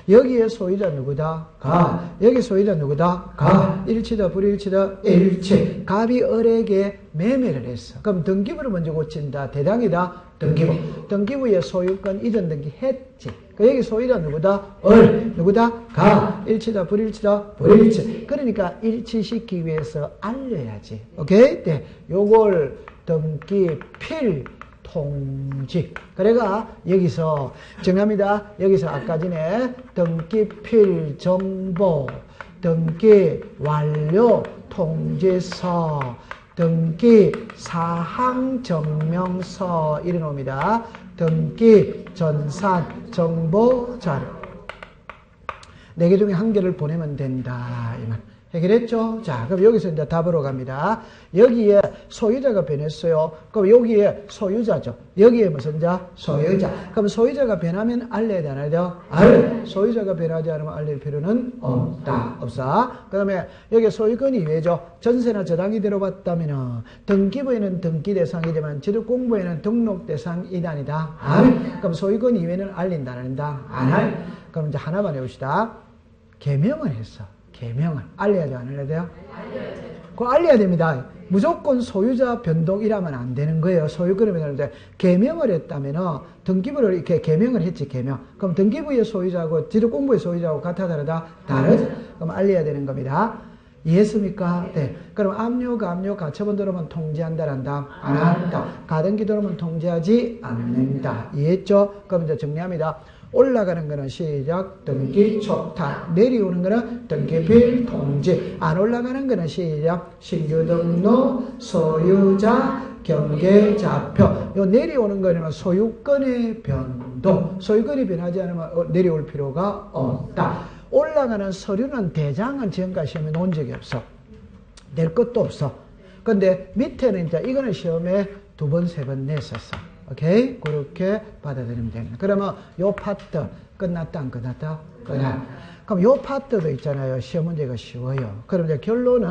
여기에 소유자 누구다? 가. 여기 소유자 누구다? 가. 일치다, 불일치다? 일치. 갑이 을에게 매매를 했어. 그럼 등기부를 먼저 고친다. 대장이다? 등기부. 등기부의 소유권 이전 등기 했지. 여기 소유자 누구다? 을. 누구다? 가. 일치다, 불일치다? 불일치. 그러니까 일치시키기 위해서 알려야지. 오케이? 네. 요걸 등기 필통지. 그래가 여기서 정합니다. 여기서 아까 전에 등기 필정보, 등기 완료 통지서, 등기 사항증명서 이래 놓습니다. 등기 전산 정보 자료. 4개 중에 1개를 보내면 된다. 이 말. 해결했죠? 자, 그럼 여기서 이제 답으로 갑니다. 여기에 소유자가 변했어요. 그럼 여기에 소유자죠. 여기에 무슨 자? 소유자. 그럼 소유자가 변하면 알려야 되나요? 돼요? 소유자가 변하지 않으면 알릴 필요는 없다. 없어. 그 다음에 여기 소유권이 왜죠? 전세나 저당이 들어봤다면 등기부에는 등기 대상이지만 지득공부에는 등록 대상이다 아니다. 그럼 소유권 이외에는 알린다 안 한다? 안 할. 그럼 이제 하나만 해봅시다. 개명을 했어. 개명을 알려야 돼요? 안 알려야 돼요? 그거 알려야 됩니다. 무조건 소유자 변동이라면 안 되는 거예요. 소유권을 변하는데 개명을 했다면 등기부를 이렇게 개명을 했지. 개명. 그럼 등기부의 소유자하고 지득공부의 소유자하고 같아 다르다? 다르죠. 그럼 알려야 되는 겁니다. 이해했습니까? 네. 그럼 압류, 감류, 가처분 들어오면 통지한다, 한다? 안 한다. 가등기 들어오면 통지하지 않는다. 이해했죠? 그럼 이제 정리합니다. 올라가는 거는 시작 등기 촉탁, 내려오는 거는 등기필 통지, 안 올라가는 거는 시작 신규 등록 소유자 경계좌표. 요 내려오는 거는 소유권의 변동, 소유권이 변하지 않으면 내려올 필요가 없다. 올라가는 서류는 대장은 지금까지 시험에 놓은 적이 없어. 낼 것도 없어. 근데 밑에는 이제 이거는 시험에 2번, 3번 냈었어. 오케이? 그렇게 받아들이면 됩니다. 그러면 요 파트 끝났다, 안 끝났다? 끝났다. 그럼 요 파트도 있잖아요. 시험 문제가 쉬워요. 그럼 이제 결론은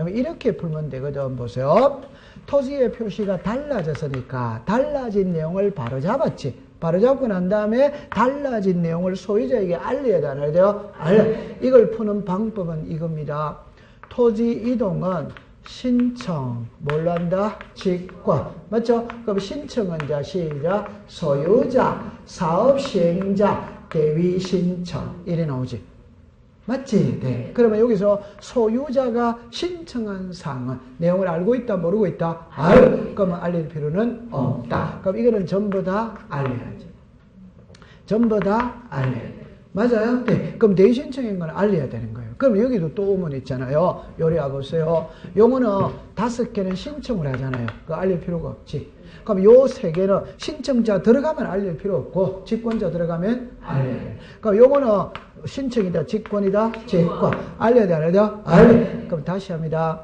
이렇게 풀면 되거든. 보세요. 토지의 표시가 달라졌으니까 달라진 내용을 바로 잡았지. 바로 잡고 난 다음에 달라진 내용을 소유자에게 알려야 되나요? 돼요? 이걸 푸는 방법은 이겁니다. 토지 이동은 신청, 뭘로 한다? 직권. 맞죠? 그럼 신청은 자, 시작. 소유자, 사업시행자, 대위신청. 이래 나오지. 맞지? 네. 그러면 여기서 소유자가 신청한 사항은 내용을 알고 있다, 모르고 있다? 그러면 알릴 필요는 없다. 그럼 이거는 전부 다 알려야지. 전부 다 알려야 돼. 맞아요? 네. 그럼 대위신청인 건 알려야 되는 거예요. 그럼 여기도 또 오문 있잖아요. 요리 와보세요. 요거는 5개는 신청을 하잖아요. 그거 알릴 필요가 없지. 그럼 요 3개는 신청자 들어가면 알릴 필요 없고, 직권자 들어가면 알려야 돼. 그럼 요거는 신청이다, 직권이다, 직권. 알려야 돼, 알려야 돼? 알려. 그럼 다시 합니다.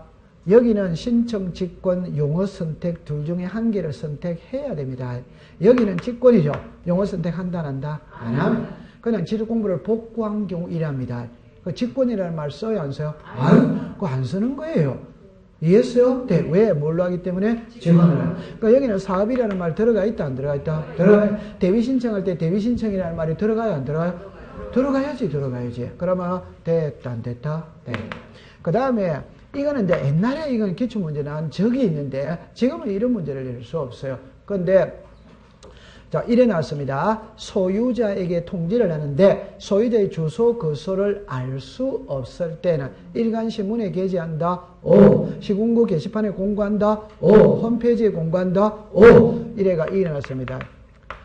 여기는 신청, 직권, 용어 선택 둘 중에 1개를 선택해야 됩니다. 여기는 직권이죠. 용어 선택한다, 안 한다? 안 하면. 그냥 지득공부를 복구한 경우 이랍니다. 그 직권이라는 말 써요, 안 써요? 그거 안 쓰는 거예요. 이해했어요? 네. 왜? 뭘로 하기 때문에? 직권을. 그러니까 여기는 사업이라는 말 들어가 있다, 안 들어가 있다? 들어가요. 대위신청할 때 대위신청이라는 말이 들어가요, 안 들어가요? 들어가야지, 들어가야지. 그러면 됐다, 안 됐다? 네. 그 다음에 이거는 이제 옛날에 이건 기출문제 나온 적이 있는데 지금은 이런 문제를 낼 수 없어요. 그런데 자, 이래 나왔습니다. 소유자에게 통지를 하는데 소유자의 주소, 거소를 알 수 없을 때는 일간신문에 게재한다. 오. 시군구 게시판에 공고한다. 오. 홈페이지에 공고한다. 오. 이래가 일어났습니다.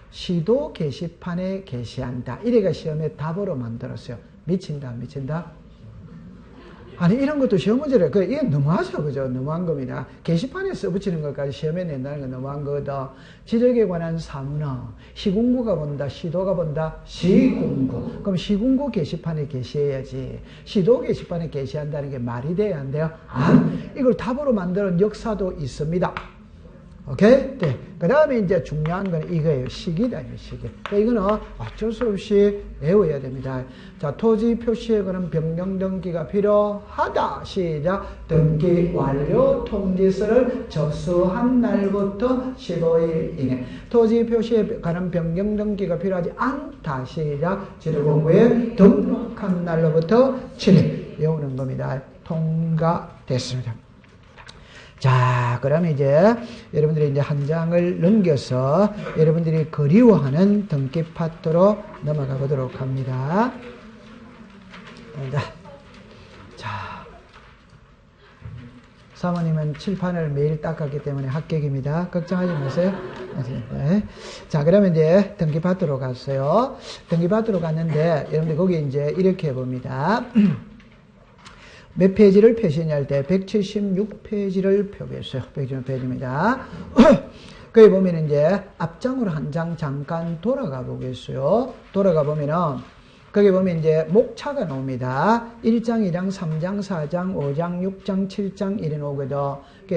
시도 게시판에 게시한다. 이래가 시험에 답으로 만들었어요. 미친다, 안 미친다? 아니, 이런 것도 시험 문제래. 이게 너무하죠, 그죠? 너무한 겁니다. 게시판에 써붙이는 것까지 시험에 낸다는 건 너무한 거거든. 지적에 관한 사문은 시군구가 본다, 시도가 본다, 시군구. 그럼 시군구 게시판에 게시해야지. 시도 게시판에 게시한다는 게 말이 돼야 안 돼요? 이걸 답으로 만드는 역사도 있습니다. 오케이? 네. 그 다음에 이제 중요한 건 이거예요. 시기다, 이거 시기. 이거는 어쩔 수 없이 외워야 됩니다. 자, 토지 표시에 관한 변경 등기가 필요하다. 시작. 등기 완료 통지서를 접수한 날부터 15일 이내. 토지 표시에 관한 변경 등기가 필요하지 않다. 시작. 지도공부에 등록한 날로부터 7일. 외우는 겁니다. 통과됐습니다. 자, 그러면 이제 여러분들이 이제 한 장을 넘겨서 여러분들이 그리워하는 등기 파트로 넘어가 보도록 합니다. 자, 사모님은 칠판을 매일 닦았기 때문에 합격입니다. 걱정하지 마세요. 네. 자, 그러면 이제 등기 받으러 갔어요. 등기 받으러 갔는데, 여러분들 거기 이제 이렇게 해봅니다. 몇 페이지를 표시할 때 176페이지를 표기했어요. 176페이지입니다. 거기 보면 이제 앞장으로 한 장 잠깐 돌아가 보겠어요. 돌아가 보면은 거기 보면 이제 목차가 나옵니다. 1장, 2장, 3장, 4장, 5장, 6장, 7장 이래 나오거든.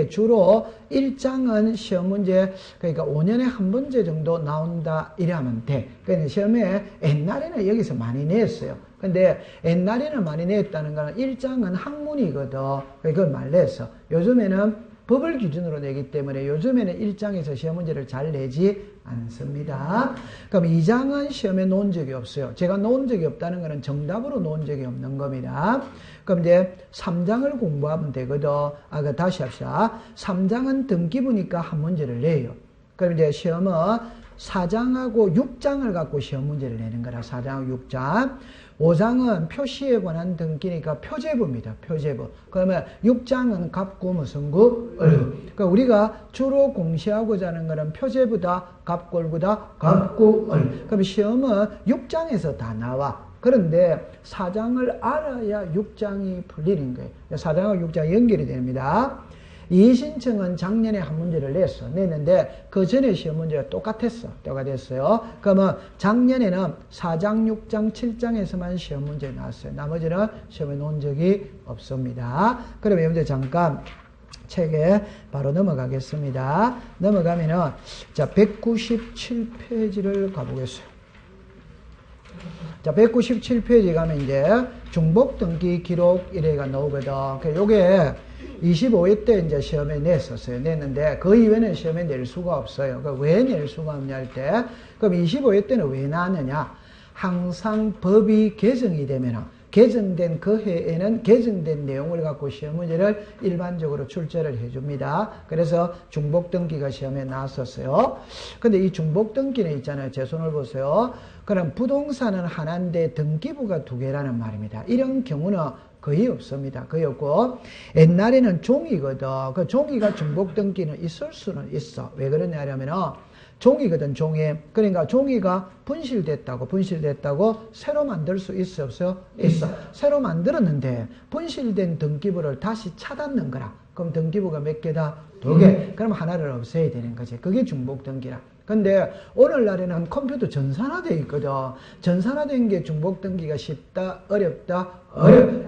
주로 1장은 시험 문제, 그러니까 5년에 한 문제 정도 나온다 이래 하면 돼. 그러니까 시험에 옛날에는 여기서 많이 냈어요. 근데 옛날에는 많이 냈다는 거는 1장은 학문이거든. 그걸 말랬어. 요즘에는 법을 기준으로 내기 때문에 요즘에는 1장에서 시험 문제를 잘 내지 않습니다. 그럼 2장은 시험에 놓은 적이 없어요. 제가 놓은 적이 없다는 것은 정답으로 놓은 적이 없는 겁니다. 그럼 이제 3장을 공부하면 되거든. 다시 합시다. 3장은 등기부니까 한 문제를 내요. 그럼 이제 시험은 4장하고 6장을 갖고 시험 문제를 내는 거라. 4장하고 6장. 5장은 표시에 관한 등기니까 표제부입니다. 표제부. 그러면 6장은 갑구 무슨 구? 을. 그러니까 우리가 주로 공시하고자 하는 거는 표제부다, 갑골구다, 갑구, 을. 그럼 시험은 6장에서 다 나와. 그런데 4장을 알아야 6장이 풀리는 거예요. 4장하고 6장이 연결이 됩니다. 이의신청은 작년에 한 문제를 냈는데 그 전에 시험 문제가 똑같았어요. 그러면 작년에는 4장, 6장, 7장에서만 시험 문제 나왔어요. 나머지는 시험에 놓은 적이 없습니다. 그러면 여러분들 잠깐 책에 바로 넘어가겠습니다. 넘어가면은 자 197페이지를 가보겠어요. 자 197페이지 가면 이제 중복 등기 기록 이래가 나오거든. 요게 25회 때 이제 시험에 냈는데 그 이후에는 시험에 낼 수가 없어요. 왜 낼 수가 없냐 할 때, 그럼 25회 때는 왜 나왔느냐? 항상 법이 개정이 되면 개정된 그 해에는 개정된 내용을 갖고 시험 문제를 일반적으로 출제를 해줍니다. 그래서 중복 등기가 시험에 나왔었어요. 근데 이 중복 등기는 있잖아요. 제 손을 보세요. 그럼 부동산은 하나인데 등기부가 두 개라는 말입니다. 이런 경우는 거의 없습니다. 거의 없고, 옛날에는 종이거든. 그 종이가 중복 등기는 있을 수는 있어. 왜 그러냐 하면은, 종이거든, 종이. 그러니까 종이가 분실됐다고 새로 만들 수 있어, 없어요? 있어. 새로 만들었는데, 분실된 등기부를 다시 찾았는 거라. 그럼 등기부가 몇 개다? 두 개. 그럼 하나를 없애야 되는 거지. 그게 중복 등기라. 근데 오늘날에는 컴퓨터 전산화되어 있거든. 전산화된 게 중복 등기가 쉽다, 어렵다,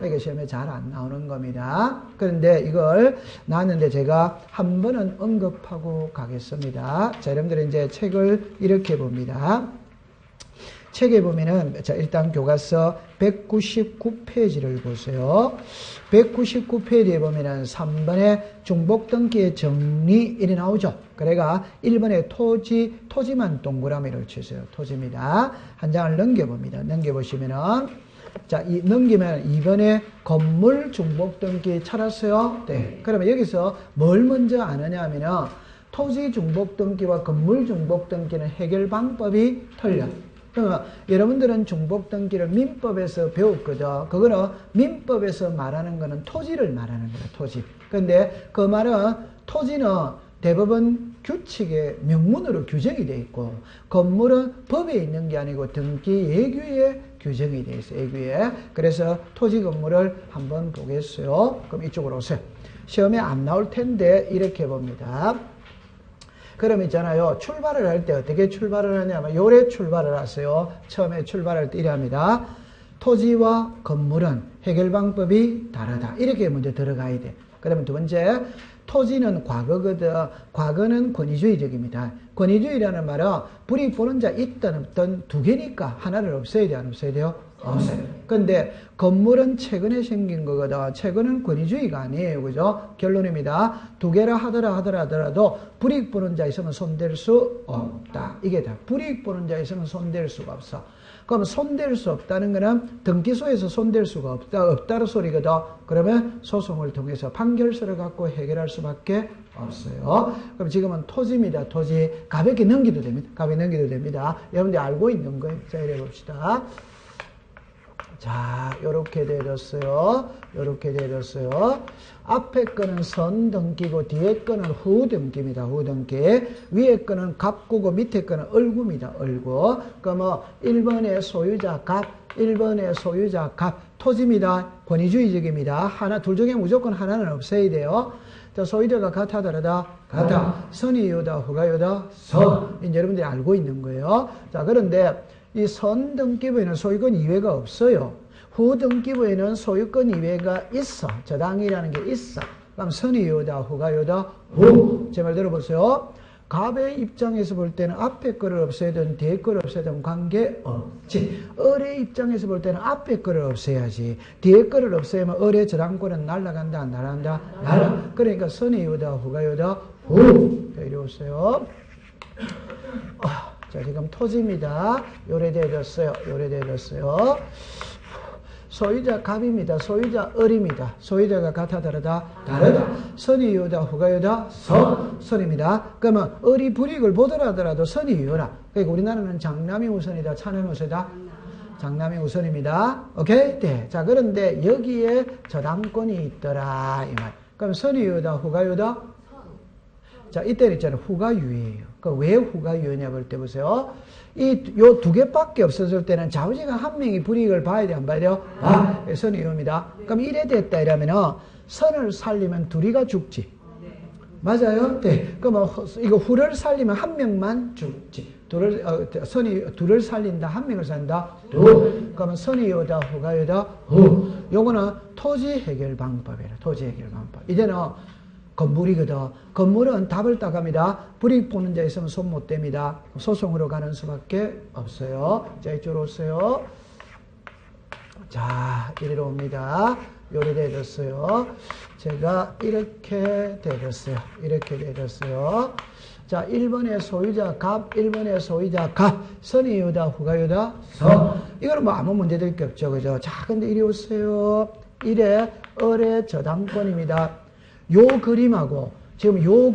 이게 시험에 잘 안 나오는 겁니다. 그런데 이걸 나왔는데 제가 한 번은 언급하고 가겠습니다. 자, 여러분들 이제 책을 이렇게 봅니다. 책에 보면은, 자, 일단 교과서 199페이지를 보세요. 199페이지에 보면은 3번에 중복등기의 정리, 이래 나오죠. 그래가 1번에 토지만 동그라미를 치세요. 토지입니다. 한 장을 넘겨봅니다. 넘겨보시면은, 자, 넘기면 2번에 건물 중복등기 찾았어요? 네. 그러면 여기서 뭘 먼저 아느냐 하면은, 토지 중복등기와 건물 중복등기는 해결 방법이 틀려. 그러면 여러분들은 중복등기를 민법에서 배웠거든. 그거는 민법에서 말하는 거는 토지를 말하는 거야, 토지. 근데 그 말은 토지는 대법원 규칙의 명문으로 규정이 되어 있고, 건물은 법에 있는 게 아니고 등기 예규에 규정이 되어 있어요, 예규에. 그래서 토지 건물을 한번 보겠어요. 그럼 이쪽으로 오세요. 시험에 안 나올 텐데 이렇게 봅니다. 그럼 있잖아요. 출발을 할 때 어떻게 출발을 하냐면 요래 출발을 하세요. 처음에 출발할 때 이래 합니다. 토지와 건물은 해결 방법이 다르다. 이렇게 먼저 들어가야 돼. 그러면 두 번째, 토지는 과거거든. 과거는 권위주의적입니다. 권위주의라는 말은 불이익 보는 자 있든 없든 두 개니까 하나를 없애야 돼, 안 없애야 돼요? 없어요. 근데 건물은 최근에 생긴 거거든. 최근은 권위주의가 아니에요. 그죠? 결론입니다. 두 개라 하더라도 불이익 보는 자 있으면 손댈 수 없다. 이게 다. 불이익 보는 자 있으면 손댈 수가 없어. 그럼 손댈 수 없다는 거는 등기소에서 손댈 수가 없다는 소리거든. 그러면 소송을 통해서 판결서를 갖고 해결할 수밖에 없어요. 그럼 지금은 토지입니다. 토지. 가볍게 넘기도 됩니다. 가볍게 넘기도 됩니다. 여러분들 알고 있는 거예요. 자, 이래 봅시다. 자, 요렇게 되었어요. 요렇게 되었어요. 앞에 거는 선등기고 뒤에 거는 후등기입니다. 후등기. 위에 거는 갑구고 밑에 거는 얼구입니다. 얼구. 그러면 1번의 소유자 갑, 1번의 소유자 갑. 토지입니다. 권위주의적입니다. 하나, 둘 중에 무조건 하나는 없어야 돼요. 자, 소유자가 같아, 다르다? 같아. 선이유다, 후가유다? 선. 이제 여러분들이 알고 있는 거예요. 자, 그런데 이 선등기부에는 소유권 이외가 없어요. 후등기부에는 소유권 이외가 있어. 저당이라는 게 있어. 그럼 선이유다, 후가유다? 후. 제 말 들어보세요. 갑의 입장에서 볼 때는 앞에 거를 없애든 뒤에 거를 없애든 관계없지. 을의 입장에서 볼 때는 앞에 거를 없애야지. 뒤에 거를 없애면 을의 저당권은 날아간다, 안 날아간다? 날아. 그러니까 선이유다, 후가유다? 후. 이리 오세요. 자, 지금 토지입니다. 요래되어졌어요. 요래되어졌어요. 소유자 갑입니다. 소유자 을입니다. 소유자가 같아, 다르다? 다르다. 선이유다, 후가유다? 선입니다. 그러면 을이 불이익을 보더라도 선이유라. 그러니까 우리나라는 장남이 우선이다, 차남이 우선이다? 장남이 우선입니다. 오케이? 네. 자, 그런데 여기에 저당권이 있더라. 이 말. 그럼 선이유다, 후가유다? 자, 이때는 있잖아요. 후가유예요. 그 왜 후가유냐 볼 때 보세요. 요 두 개밖에 없었을 때는 자우지가 한 명이 불이익을 봐야 돼, 안 봐야 돼요? 선이유입니다. 그럼 이래 됐다 이러면은 선을 살리면 둘이가 죽지. 맞아요? 네. 그럼 이거 후를 살리면 한 명만 죽지. 둘을 살린다, 한 명을 산다? 둘. 그러면 선이유다, 후가유다? 후. 요거는 토지 해결 방법이에요. 토지 해결 방법. 이제는 건물이거든. 건물은 답을 딱 합니다. 불이익 보는 데 있으면 손 못 댑니다. 소송으로 가는 수밖에 없어요. 자, 이쪽으로 오세요. 자, 이리로 옵니다. 요리 되었어요. 제가 이렇게 되었어요. 이렇게 되었어요. 자, 1번의 소유자 갑, 1번의 소유자 갑. 선이유다, 후가유다? 선. 이거는 뭐 아무 문제 될 게 없죠. 그죠? 자, 근데 이리 오세요. 이래 을의 저당권입니다. 요 그림하고 지금 요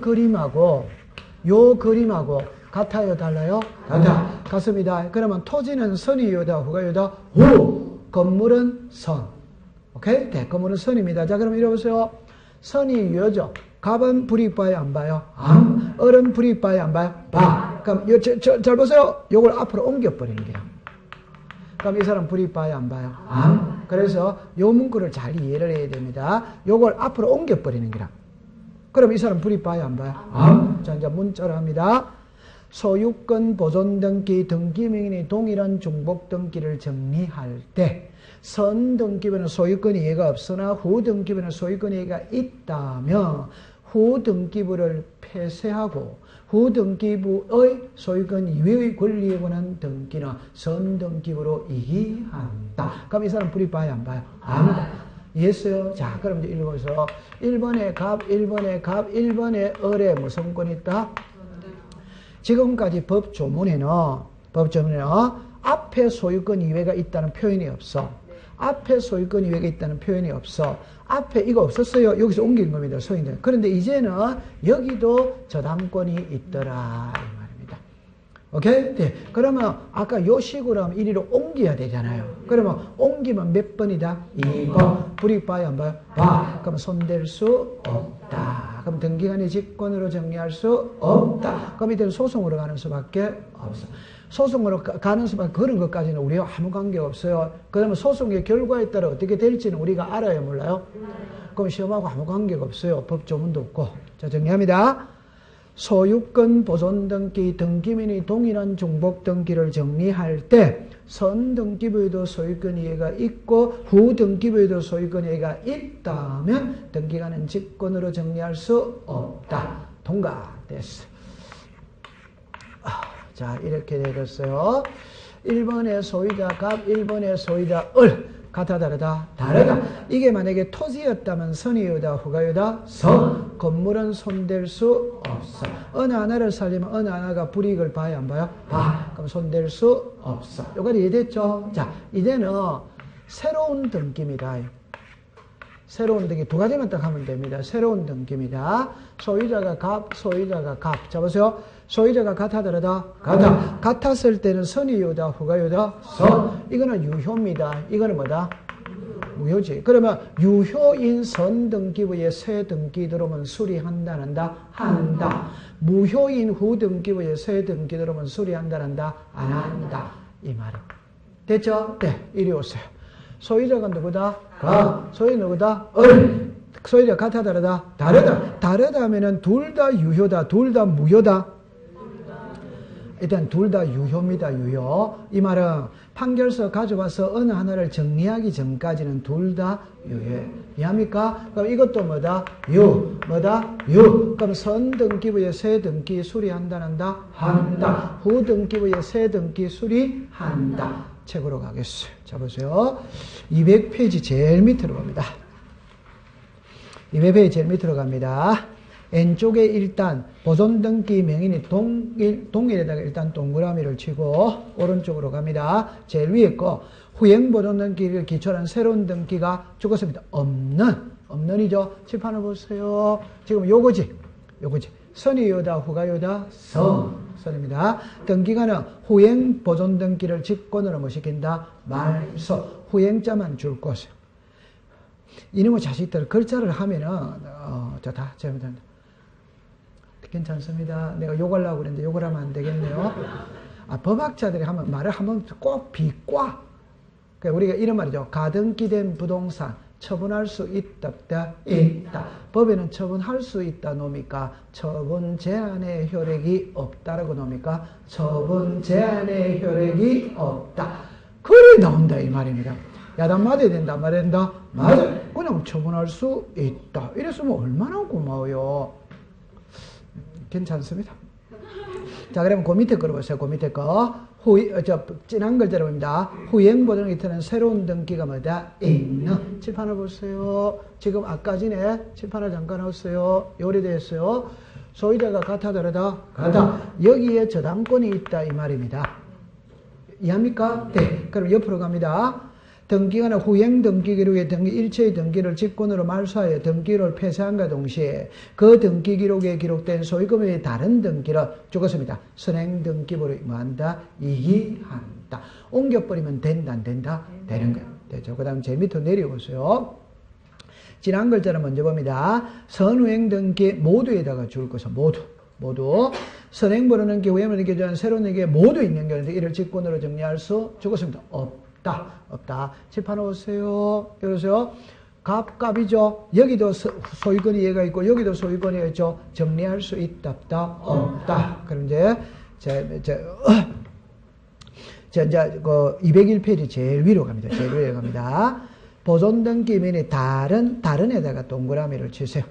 그림하고 같아요, 달라요? 같아. 같습니다. 그러면 토지는 선이유다, 후가유다? 후. 건물은 선. 오케이? 네, 건물은 선입니다. 자, 그럼 이리 보세요. 선이유죠. 갑은 불이익 봐요, 안 봐요? 을은 불이익 봐요, 안 봐요? 봐. 그럼 잘 보세요. 요걸 앞으로 옮겨버리는 거야. 그럼 이 사람 불이익 봐요, 안 봐요? 그래서 요 문구를 잘 이해를 해야 됩니다. 요걸 앞으로 옮겨버리는 거라. 그럼 이 사람 불이익 봐요, 안 봐요? 자, 이제 문자로 합니다. 소유권 보존 등기, 등기명인이 동일한 중복 등기를 정리할 때 선등기부는 소유권 이해가 없으나 후등기부는 소유권 이해가 있다면 후등기부를 폐쇄하고 후등기부의 소유권 이외의 권리에 관한 등기는 선등기부로 이기한다. 그럼 이 사람 불이익 봐요, 안 봐요? 안 봐요. 이해했어요? 자, 그럼 이제 읽어서 1번에 갑, 1번에 갑, 1번에 을에 무슨 권이 있다? 지금까지 법조문에는 앞에 소유권 이외가 있다는 표현이 없어. 앞에 소유권 이외가 있다는 표현이 없어. 앞에 이거 없었어요. 여기서 옮긴 겁니다. 소유권. 그런데 이제는 여기도 저당권이 있더라 이 말입니다. 오케이? 네. 그러면 아까 요 식으로 하면 이리로 옮겨야 되잖아요. 그러면 옮기면 몇 번이다? 2번. 불이익 봐요, 안 봐요? 봐. 그럼 손댈 수 없다. 그럼 등기관의 직권으로 정리할 수 없다. 그럼 이때는 소송으로 가는 수밖에 없어. 소송으로 가는 수밖에 그런 것까지는 우리와 아무 관계가 없어요. 그러면 소송의 결과에 따라 어떻게 될지는 우리가 알아요, 몰라요? 그럼 시험하고 아무 관계가 없어요. 법조문도 없고. 자, 정리합니다. 소유권 보존 등기, 등기민이 동일한 중복 등기를 정리할 때 선등기부에도 소유권 이해가 있고 후등기부에도 소유권 이해가 있다면 등기관은 직권으로 정리할 수 없다. 통과됐어. 자, 이렇게 되었어요. 1번의 소유자 갑, 1번의 소유자 을. 같아, 다르다? 다르다. 이게 만약에 토지였다면 선이유다, 후가유다? 선. 건물은 손댈 수 없어. 어느 하나를 살리면 어느 하나가 불이익을 봐야, 안 봐요? 봐. 그럼 손댈 수 없어. 요거 이해됐죠? 자, 이제는 새로운 등기입니다. 새로운 등기 두 가지만 딱 하면 됩니다. 새로운 등기입니다. 소유자가 갑, 소유자가 갑. 잡으세요. 소유자가 같아더라다 같아. 같았을 때는 선의유다, 후가유다, 선. 이거는 유효입니다. 이거는 뭐다? 무효지. 그러면 유효인 선등기부에 새 등기 들어오면 수리한다는다? 한다. 무효인 후등기부에 새 등기 들어오면 수리한다는다? 안 한다. 이 말은. 됐죠? 네. 이리 오세요. 소유자가 누구다? 가. 소유자 누구다? 을. 소유자 같아 다르다? 다르다. 다르다 하면은 둘 다 유효다. 둘 다 무효다. 일단 둘 다 유효입니다. 유효. 이 말은 판결서 가져와서 어느 하나를 정리하기 전까지는 둘 다 유효해. 이해합니까? 그럼 이것도 뭐다? 뭐다? 그럼 선등기부의 새 등기 수리한다는다? 한다. 후등기부의 새 등기 수리한다. 책으로 가겠어요. 자, 보세요. 200페이지 제일 밑으로 갑니다. 200페이지 제일 밑으로 갑니다. N쪽에 일단 보존등기 명인이 동일에다가 일단 동그라미를 치고 오른쪽으로 갑니다. 제일 위에 거 후행보존등기를 기초로 한 새로운 등기가 죽었습니다. 없는이죠. 칠판을 보세요. 지금 요거지. 선의유다, 후가유다, 선입니다. 등기관은 후행보존등기를 직권으로 뭐 시킨다? 말소. 후행자만 줄 것이요. 이놈의 자식들 글자를 하면은 다 잘못한다. 괜찮습니다. 내가 욕하려고 그랬는데 욕을 하면 안 되겠네요. 법학자들이 하면 말을 하면 꼭 비과. 그러니까 우리가 이런 말이죠. 가등기된 부동산 처분할 수 있다, 없다? 있다. 법에는 처분할 수 있다 놈니까 처분 제한의 효력이 없다라고 놈니까 처분 제한의 효력이 없다. 그래 나온다 이 말입니다. 야단 맞아야 된다 말해야 된다? 맞아. 그냥 처분할 수 있다. 이랬으면 얼마나 고마워요. 괜찮습니다. 자, 그러면 그 밑에 거 보세요. 그 밑에 거. 진한 글자로 봅니다. 후행보존 기타는 새로운 등기가 뭐다? 있는. 칠판을 보세요. 지금 아까 전에 칠판을 잠깐 했어요. 요리됐어요. 소유자가 같아 다르다? 같아. 여기에 저당권이 있다 이 말입니다. 이해합니까? 네. 그럼 옆으로 갑니다. 등기관은 후행 등기 기록에 일체의 등기를 직권으로 말소하여 등기를 폐쇄함과 동시에 그 등기 기록에 기록된 소유금의 다른 등기를 죽었습니다. 선행 등기부로 뭐한다? 이기한다. 옮겨버리면 된다, 안 된다? 되는 거예요. 되죠. 그 다음 제일 밑으로 내려오세요. 진한 글자를 먼저 봅니다. 선후행 등기 모두에다가 줄 것은 모두. 선행부로는 후행을 느껴주는 새로운 등기에 모두 있는 경우인데 이를 직권으로 정리할 수 죽었습니다. 없다. 칠판 오세요. 이러세요. 갑이죠. 여기도 소유권이 얘가 있고 여기도 소유권이 있죠. 정리할 수 있다, 없다. 그럼 이제 그 201페이지 제일 위로 갑니다. 보존등기면이 다른에다가 동그라미를 치세요.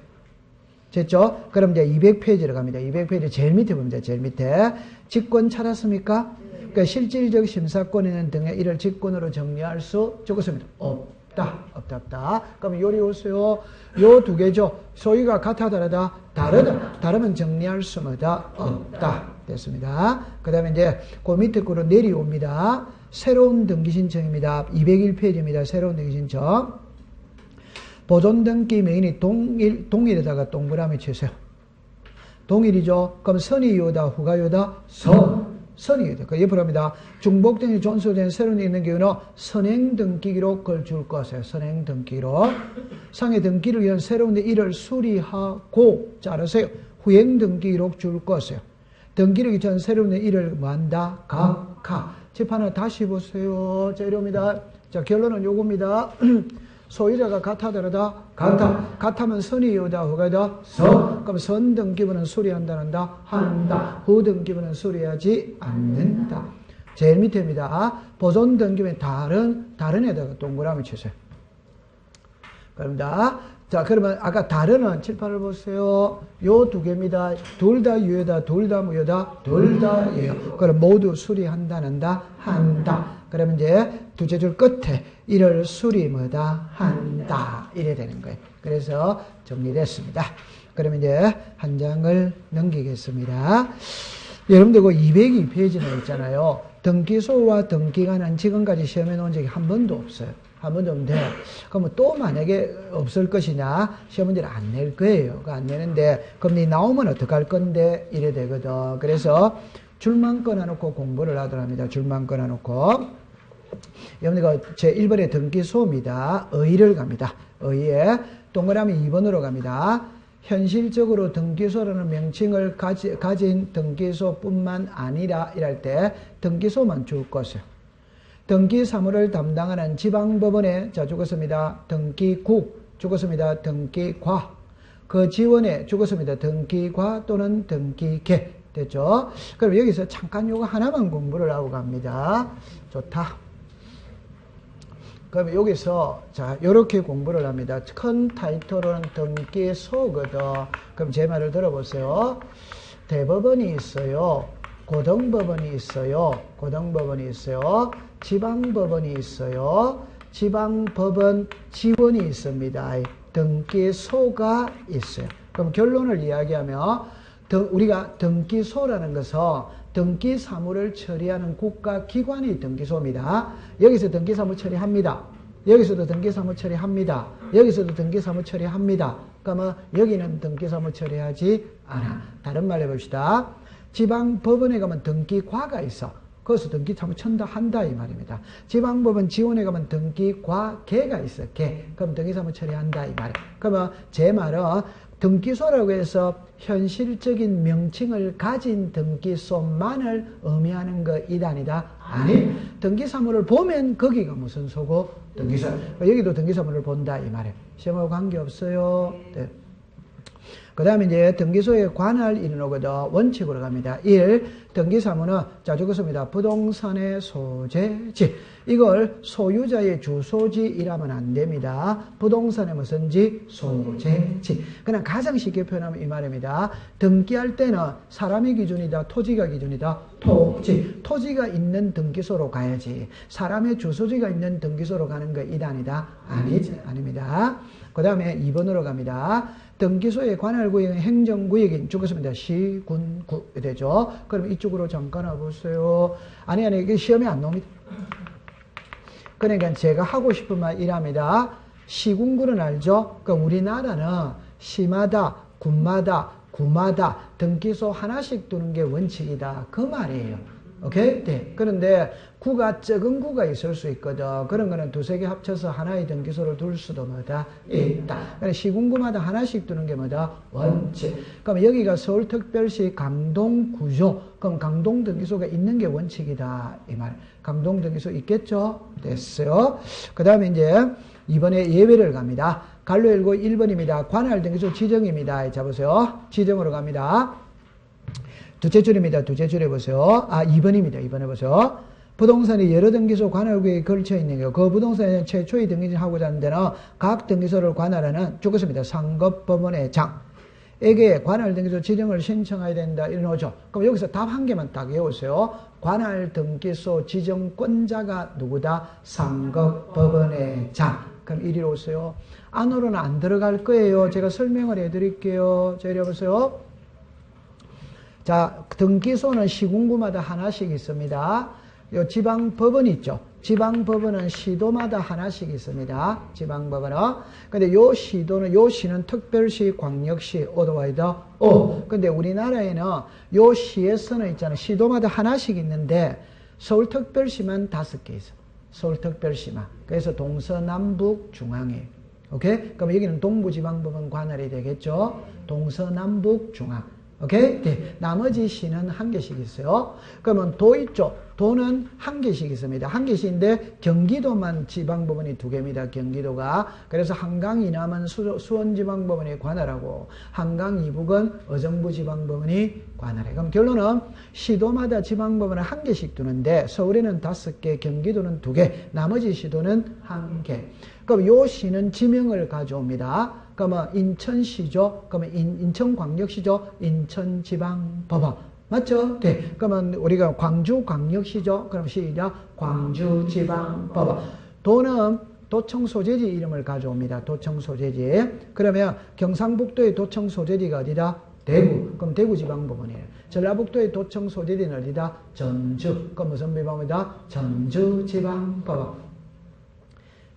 됐죠? 그럼 이제 200페이지로 갑니다. 200페이지 제일 밑에 봅니다. 제일 밑에. 직권 찾았습니까? 그러니까 실질적 심사권에는 등의 이를 직권으로 정리할 수 죽었습니다. 없다. 그럼 요리 오세요. 요 두 개죠. 소유가 같아 다르다? 다르면 정리할 수 없다. 됐습니다. 그 다음에 이제 그 밑에 거로 내려옵니다. 새로운 등기 신청입니다. 201페이지입니다. 새로운 등기 신청. 보존등기 명인이 동일에다가 동그라미 치세요. 동일이죠. 그럼 선의유다, 후가유다? 선의유다. 그 옆으로 합니다. 중복등이 존속된 새로운 데 있는 경우는 선행등기기록을 줄 것이에요. 선행등기기록. 상해 등기를 위한 새로운 데 이를 수리하고, 자르세요. 후행등기기록 줄 것이에요. 등기를 위한 새로운 데 이를 뭐한다? 칠판을 다시 보세요. 자, 이럽니다. 자, 결론은 요겁니다. 소유자가 같아 다르다? 같으면 선의유다, 후가유다? 그럼 선등기부는 수리한다는다? 한다. 후등기부는 수리하지 않는다. 제일 밑에입니다. 보존등기부는 다른 에다가 동그라미 치세요. 그럽니다. 자, 그러면 아까 다른은 칠판을 보세요. 요 두 개입니다. 둘 다 유효다, 둘 다 무효다? 둘 다 유효. 그럼 모두 수리한다는다? 한다. 그러면 이제 두째 줄 끝에 이를 수리 한다. 이래 되는 거예요. 그래서 정리됐습니다. 그러면 이제 한 장을 넘기겠습니다. 여러분들 그 202페이지나 있잖아요. 등기소와 등기관은 지금까지 시험에 놓은 적이 한 번도 없어요. 한 번도 없는데, 그러면 또 만약에 없을 것이냐, 시험 문제를 안 낼 거예요. 안 내는데, 그럼 니 나오면 어떡할 건데, 이래 되거든. 그래서 줄만 끊어놓고 공부를 하도록 합니다. 줄만 끊어놓고. 여러분들, 제 1번에 등기소입니다. 의를 갑니다. 의에 동그라미 2번으로 갑니다. 현실적으로 등기소라는 명칭을 가진 등기소뿐만 아니라 이럴 때 등기소만 줄 것이요. 등기사무를 담당하는 지방법원에 자 죽었습니다. 등기국 죽었습니다. 등기과 그 지원에 죽었습니다. 등기과 또는 등기계 됐죠? 그럼 여기서 잠깐 요거 하나만 공부를 하고 갑니다. 좋다. 그럼 여기서 자 요렇게 공부를 합니다. 큰 타이틀은 등기소거든. 그럼 제 말을 들어보세요. 대법원이 있어요. 고등법원이 있어요. 고등법원이 있어요. 지방법원이 있어요. 지방법원 지원이 있습니다. 등기소가 있어요. 그럼 결론을 이야기하면 우리가 등기소라는 것은 등기사무를 처리하는 국가기관이 등기소입니다. 여기서 등기사무 처리합니다. 여기서도 등기사무 처리합니다. 여기서도 등기사무 처리합니다. 그러면 여기는 등기사무 처리하지 않아. 다른 말 해봅시다. 지방법원에 가면 등기과가 있어. 거기서 등기사무 한다 이 말입니다. 지방법원 지원에 가면 등기과계가 있어. 계. 그럼 등기사무 처리한다 이 말이에요. 그러면 제 말은 등기소라고 해서 현실적인 명칭을 가진 등기소만을 의미하는 것이다 아니다? 아니. 등기사무를 보면 거기가 무슨 소고? 등기소. 여기도 등기사무를 본다 이 말이에요. 시험하고 관계없어요. 네. 그 다음에 이제 등기소에 관할 일은 오거든. 원칙으로 갑니다. 1. 등기사무는 자 적었습니다. 부동산의 소재지. 이걸 소유자의 주소지이라면 안 됩니다. 부동산의 무슨 지? 소재지. 그냥 가장 쉽게 표현하면 이 말입니다. 등기할 때는 사람의 기준이다. 토지가 기준이다. 토지. 토지가 있는 등기소로 가야지. 사람의 주소지가 있는 등기소로 가는 거 이다 아니다? 아니지. 아닙니다. 그 다음에 2번으로 갑니다. 등기소의 관할구역은 행정구역인 죽었습니다. 시, 군, 구 되죠. 그럼 이쪽으로 잠깐 와보세요. 아니 이게 시험에 안 나옵니다. 그러니까 제가 하고 싶은 말 이랍니다. 시군구는 알죠? 그러니까 우리나라는 시마다, 군마다, 구마다 등기소 하나씩 두는 게 원칙이다. 그 말이에요. 오케이? 네. 그런데 구가 적은 구가 있을 수 있거든. 그런 거는 두세 개 합쳐서 하나의 등기소를 둘 수도 뭐다? 있다. 그러니까 시군구마다 하나씩 두는 게 뭐다? 원칙. 그럼 여기가 서울특별시 강동구죠. 그럼 강동 등기소가 있는 게 원칙이다. 이 말. 강동 등기소 있겠죠? 됐어요. 그 다음에 이제 이번에 예외를 갑니다. 갈로 열고 1번입니다. 관할 등기소 지정입니다. 자 보세요. 지정으로 갑니다. 두째 줄입니다. 두째 줄 해보세요. 2번입니다. 2번 해보세요. 부동산이 여러 등기소 관할구역에 걸쳐 있는 거. 그 부동산에 최초의 등기하고자 하는 데는 각 등기소를 관할하는 죽었습니다. 상급법원의 장에게 관할 등기소 지정을 신청해야 된다. 이런 오죠. 그럼 여기서 답 한 개만 딱 외우세요. 관할 등기소 지정권자가 누구다? 상급법원의 장. 그럼 이리 오세요. 안으로는 안 들어갈 거예요. 제가 설명을 해드릴게요. 자, 이리 보세요. 자, 등기소는 시군구마다 하나씩 있습니다. 요 지방법원 있죠. 지방법원은 시도마다 하나씩 있습니다. 지방법원은. 근데 요 시도는, 요 시는 특별시, 광역시, 오도와이더, 근데 우리나라에는 요 시에서는 있잖아요. 시도마다 하나씩 있는데 서울특별시만 5개 있어. 서울특별시만. 그래서 동서남북 중앙에. 오케이? 그럼 여기는 동부지방법원 관할이 되겠죠. 동서남북 중앙. 오케이? 네. 나머지 시는 한 개씩 있어요. 그러면 도 있죠? 도는 한 개씩 있습니다. 한 개씩인데 경기도만 지방법원이 2개입니다. 경기도가. 그래서 한강 이남은 수원지방법원이 관할하고 한강 이북은 의정부지방법원이 관할해. 그럼 결론은 시도마다 지방법원은 한 개씩 두는데 서울에는 5개, 경기도는 2개, 나머지 시도는 1개. 그럼 요 시는 지명을 가져옵니다. 그러면 인천시죠. 그러면 인천광역시죠. 인천지방법원. 맞죠? 네. 그러면 우리가 광주광역시죠. 그럼 시작. 광주지방법원. 도는 도청 소재지 이름을 가져옵니다. 도청 소재지. 그러면 경상북도의 도청 소재지가 어디다? 대구. 그럼 대구지방법원이에요. 전라북도의 도청 소재지는 어디다? 전주. 그럼 무슨 법원이다? 전주지방법원.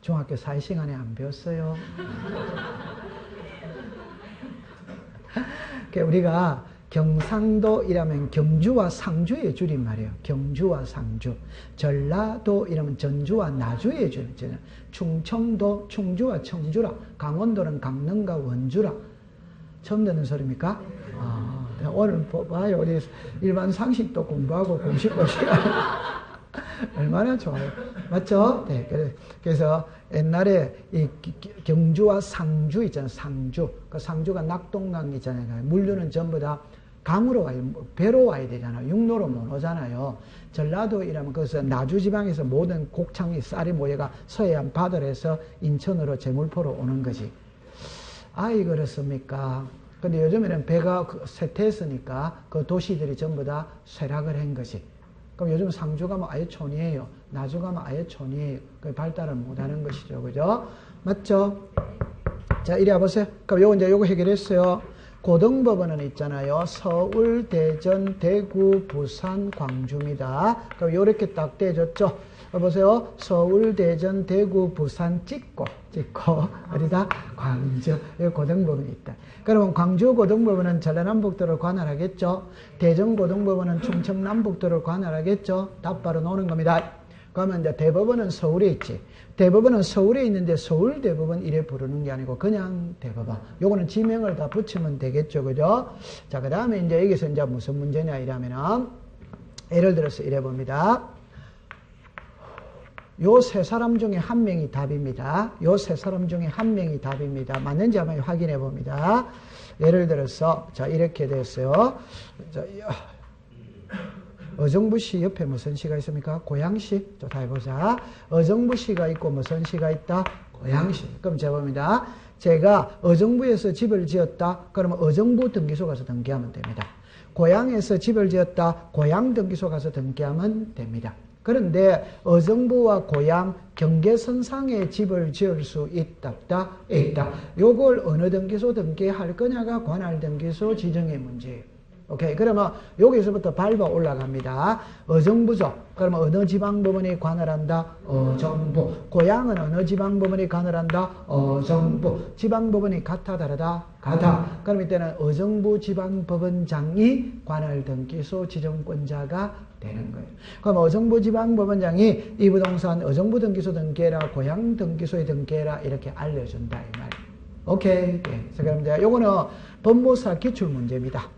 중학교 사회시간에 안 배웠어요. 우리가 경상도 이라면 경주와 상주의 줄임말이에요. 경주와 상주. 전라도 이라면 전주와 나주의 줄임말. 충청도 충주와 청주라. 강원도는 강릉과 원주라. 처음 듣는 소리입니까? 오늘 봐요. 우리 일반 상식도 공부하고 공식도 시간. 얼마나 좋아요. 맞죠? 네. 그래서 옛날에 이 경주와 상주 있잖아요. 상주. 그 상주가 낙동강 있잖아요. 물류는 전부 다 강으로 와요. 배로 와야 되잖아요. 육로로 못 오잖아요. 전라도 이라면 그래서 나주 지방에서 모든 곡창이 쌀이 모여가 서해안 바다로 해서 인천으로 제물포로 오는 거지. 아이 그렇습니까? 근데 요즘에는 배가 쇠퇴했으니까 그 도시들이 전부 다 쇠락을 한 거지. 그럼 요즘 상주 가면 아예 촌이에요. 나주 가면 아예 촌이에요. 그 발달을 못 하는 것이죠. 그죠? 맞죠? 자, 이리 와보세요. 그럼 요거 해결했어요. 고등법원은 있잖아요. 서울, 대전, 대구, 부산, 광주입니다. 그럼 이렇게 딱 떼줬죠. 보세요. 서울, 대전, 대구, 부산 찍고 어디다? 광주. 여기 고등법원이 있다. 그러면 광주 고등법원은 전라남북도를 관할하겠죠. 대전 고등법원은 충청남북도를 관할하겠죠. 답바로 나오는 겁니다. 그러면 이제 대법원은 서울에 있지. 대법원은 서울에 있는데 서울대법원 이래 부르는 게 아니고 그냥 대법원. 요거는 지명을 다 붙이면 되겠죠. 그죠? 자, 그 다음에 이제 여기서 이제 무슨 문제냐 이러면은 예를 들어서 이래 봅니다. 요 세 사람 중에 한 명이 답입니다. 요 세 사람 중에 한 명이 답입니다. 맞는지 한번 확인해 봅니다. 예를 들어서 자, 이렇게 됐어요. 자, 어정부시 옆에 무슨 시가 있습니까? 고양시. 자, 다 해보자. 어정부시가 있고 무슨 시가 있다? 고양시. 그럼 제봅니다. 제가 어정부에서 집을 지었다. 그러면 어정부 등기소 가서 등기하면 됩니다. 고양에서 집을 지었다. 고양 등기소 가서 등기하면 됩니다. 그런데 어정부와 고양 경계선상에 집을 지을 수 있다. 요걸 어느 등기소 등기할 거냐가 관할 등기소 지정의 문제예요. 오케이. 그러면 여기서부터 밟아 올라갑니다. 어정부죠. 그러면 어느 지방법원이 관할한다? 어정부. 고양은 어느 지방법원이 관할한다? 어정부. 지방법원이 같아 다르다? 같아. 그럼 이때는 어정부 지방법원장이 관할 등기소 지정권자가 되는 거예요. 그럼 어정부 지방법원장이 이 부동산 어정부 등기소 등기해라, 고양 등기소에 등기해라 이렇게 알려준다 이 말. 오케이. 네. 그럼 이제 요거는 법무사 기출문제입니다.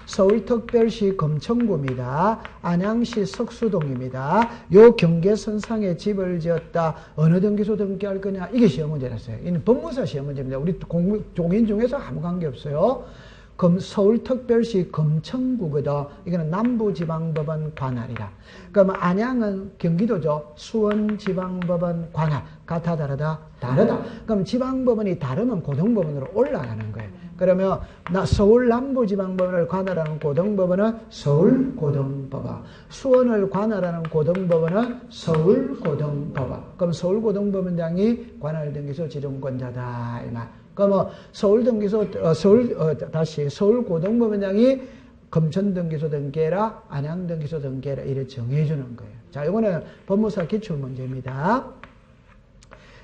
서울특별시 금천구입니다. 안양시 석수동입니다. 요 경계선상에 집을 지었다. 어느 등기소 등기할 거냐? 이게 시험 문제였어요. 이는 법무사 시험 문제입니다. 우리 종인 중에서 아무 관계 없어요. 서울특별시 금천구거든. 이거는 남부지방법원 관할이라. 그러면 안양은 경기도죠. 수원지방법원 관할. 같아 다르다? 다르다. 그럼 지방법원이 다르면 고등법원으로 올라가는 거예요. 그러면 서울 남부지방법원을 관할하는 고등법원은 서울고등법원. 수원을 관할하는 고등법원은 서울고등법원. 그럼 서울고등법원장이 관할 등기소 지정권자다 이 말. 그러면 서울고등법원장이 금천등기소 등기해라, 안양등기소 등기해라 이렇게 정해주는 거예요. 자, 이거는 법무사 기출문제입니다.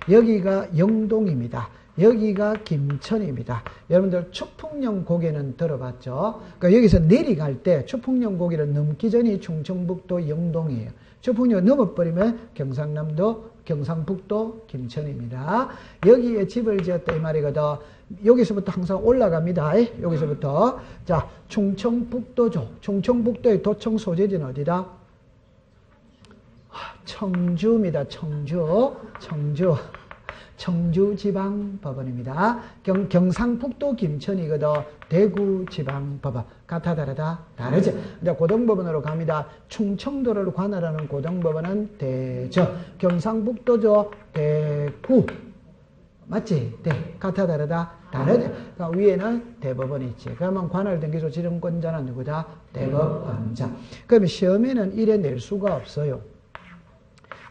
여기가 영동입니다. 여기가 김천입니다. 여러분들 추풍령 고개는 들어봤죠? 그러니까 여기서 내려갈 때 추풍령 고개를 넘기 전이 충청북도 영동이에요. 추풍령 넘어버리면 경상북도 김천입니다. 여기에 집을 지었다 이 말이거든. 여기서부터 항상 올라갑니다. 여기서부터. 자, 충청북도죠. 충청북도의 도청 소재지는 어디다? 청주입니다. 청주지방법원입니다. 경상북도 김천이거든. 대구지방법원. 같아 다르다? 다르지. 이제 고등법원으로 갑니다. 충청도를 관할하는 고등법원은 대전. 경상북도죠. 대구. 맞지? 네. 같아 다르다? 다르지. 그러니까 위에는 대법원이 있지. 그러면 관할 등기소 지정권자는 누구다? 대법원장. 그러면 시험에는 이래 낼 수가 없어요.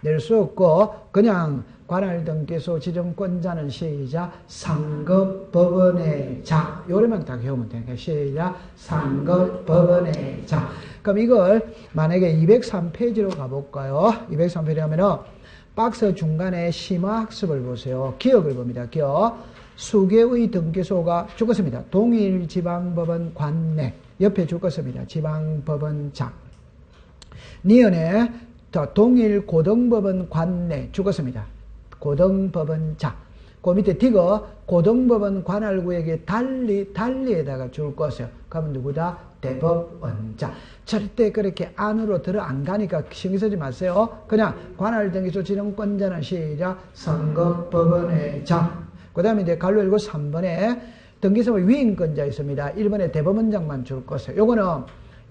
낼 수 없고 그냥 관할 등기소 지정권자는 시작 상급법원의 자 요래만 딱 해오면 되니까 시작 상급법원의 자. 그럼 이걸 만약에 203페이지로 가볼까요? 203페이지 하면은 박스 중간에 심화학습을 보세요. 기억을 봅니다. 기억. 수개의 등기소가 죽었습니다. 동일지방법원 관내 옆에 죽었습니다. 지방법원장. 니은에 동일고등법원 관내 죽었습니다. 고등법원장. 그 밑에 디거 고등법원 관할구역에 달리에다가 줄 것이요. 그러면 누구다? 대법원장. 절대 그렇게 안으로 들어 안 가니까 신경 쓰지 마세요. 그냥 관할등기소 지정권자는 시작 상급법원의 장. 그 다음에 이제 갈로 열고 3번에 등기소의 위임권자 있습니다. 1번에 대법원장만 줄 것이요. 요거는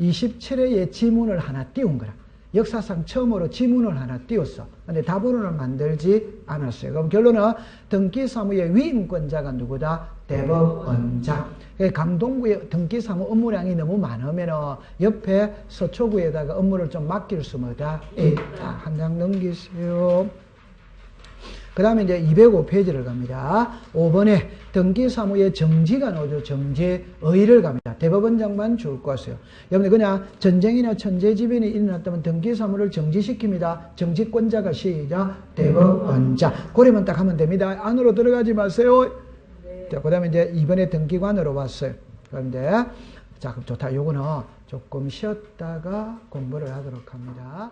27회에 지문을 하나 띄운 거라. 역사상 처음으로 지문을 하나 띄웠어. 근데 답으로는 만들지 않았어요. 그럼 결론은 등기사무의 위임권자가 누구다? 대법원장. 강동구의 등기사무 업무량이 너무 많으면 옆에 서초구에다가 업무를 좀 맡길 수 뭐다? 있다. 한 장 넘기세요. 그 다음에 이제 205페이지를 갑니다. 5번에 등기사무의 정지가 나오죠. 정지의를 갑니다. 대법원장만 줄 것이요. 여러분들 그냥 전쟁이나 천재지변이 일어났다면 등기사무를 정지시킵니다. 정지권자가 시작 대법원장. 고래만 딱 하면 됩니다. 안으로 들어가지 마세요. 자, 그 다음에 이제 2번에 등기관으로 왔어요. 그런데 자, 그럼 좋다. 요거는 조금 쉬었다가 공부를 하도록 합니다.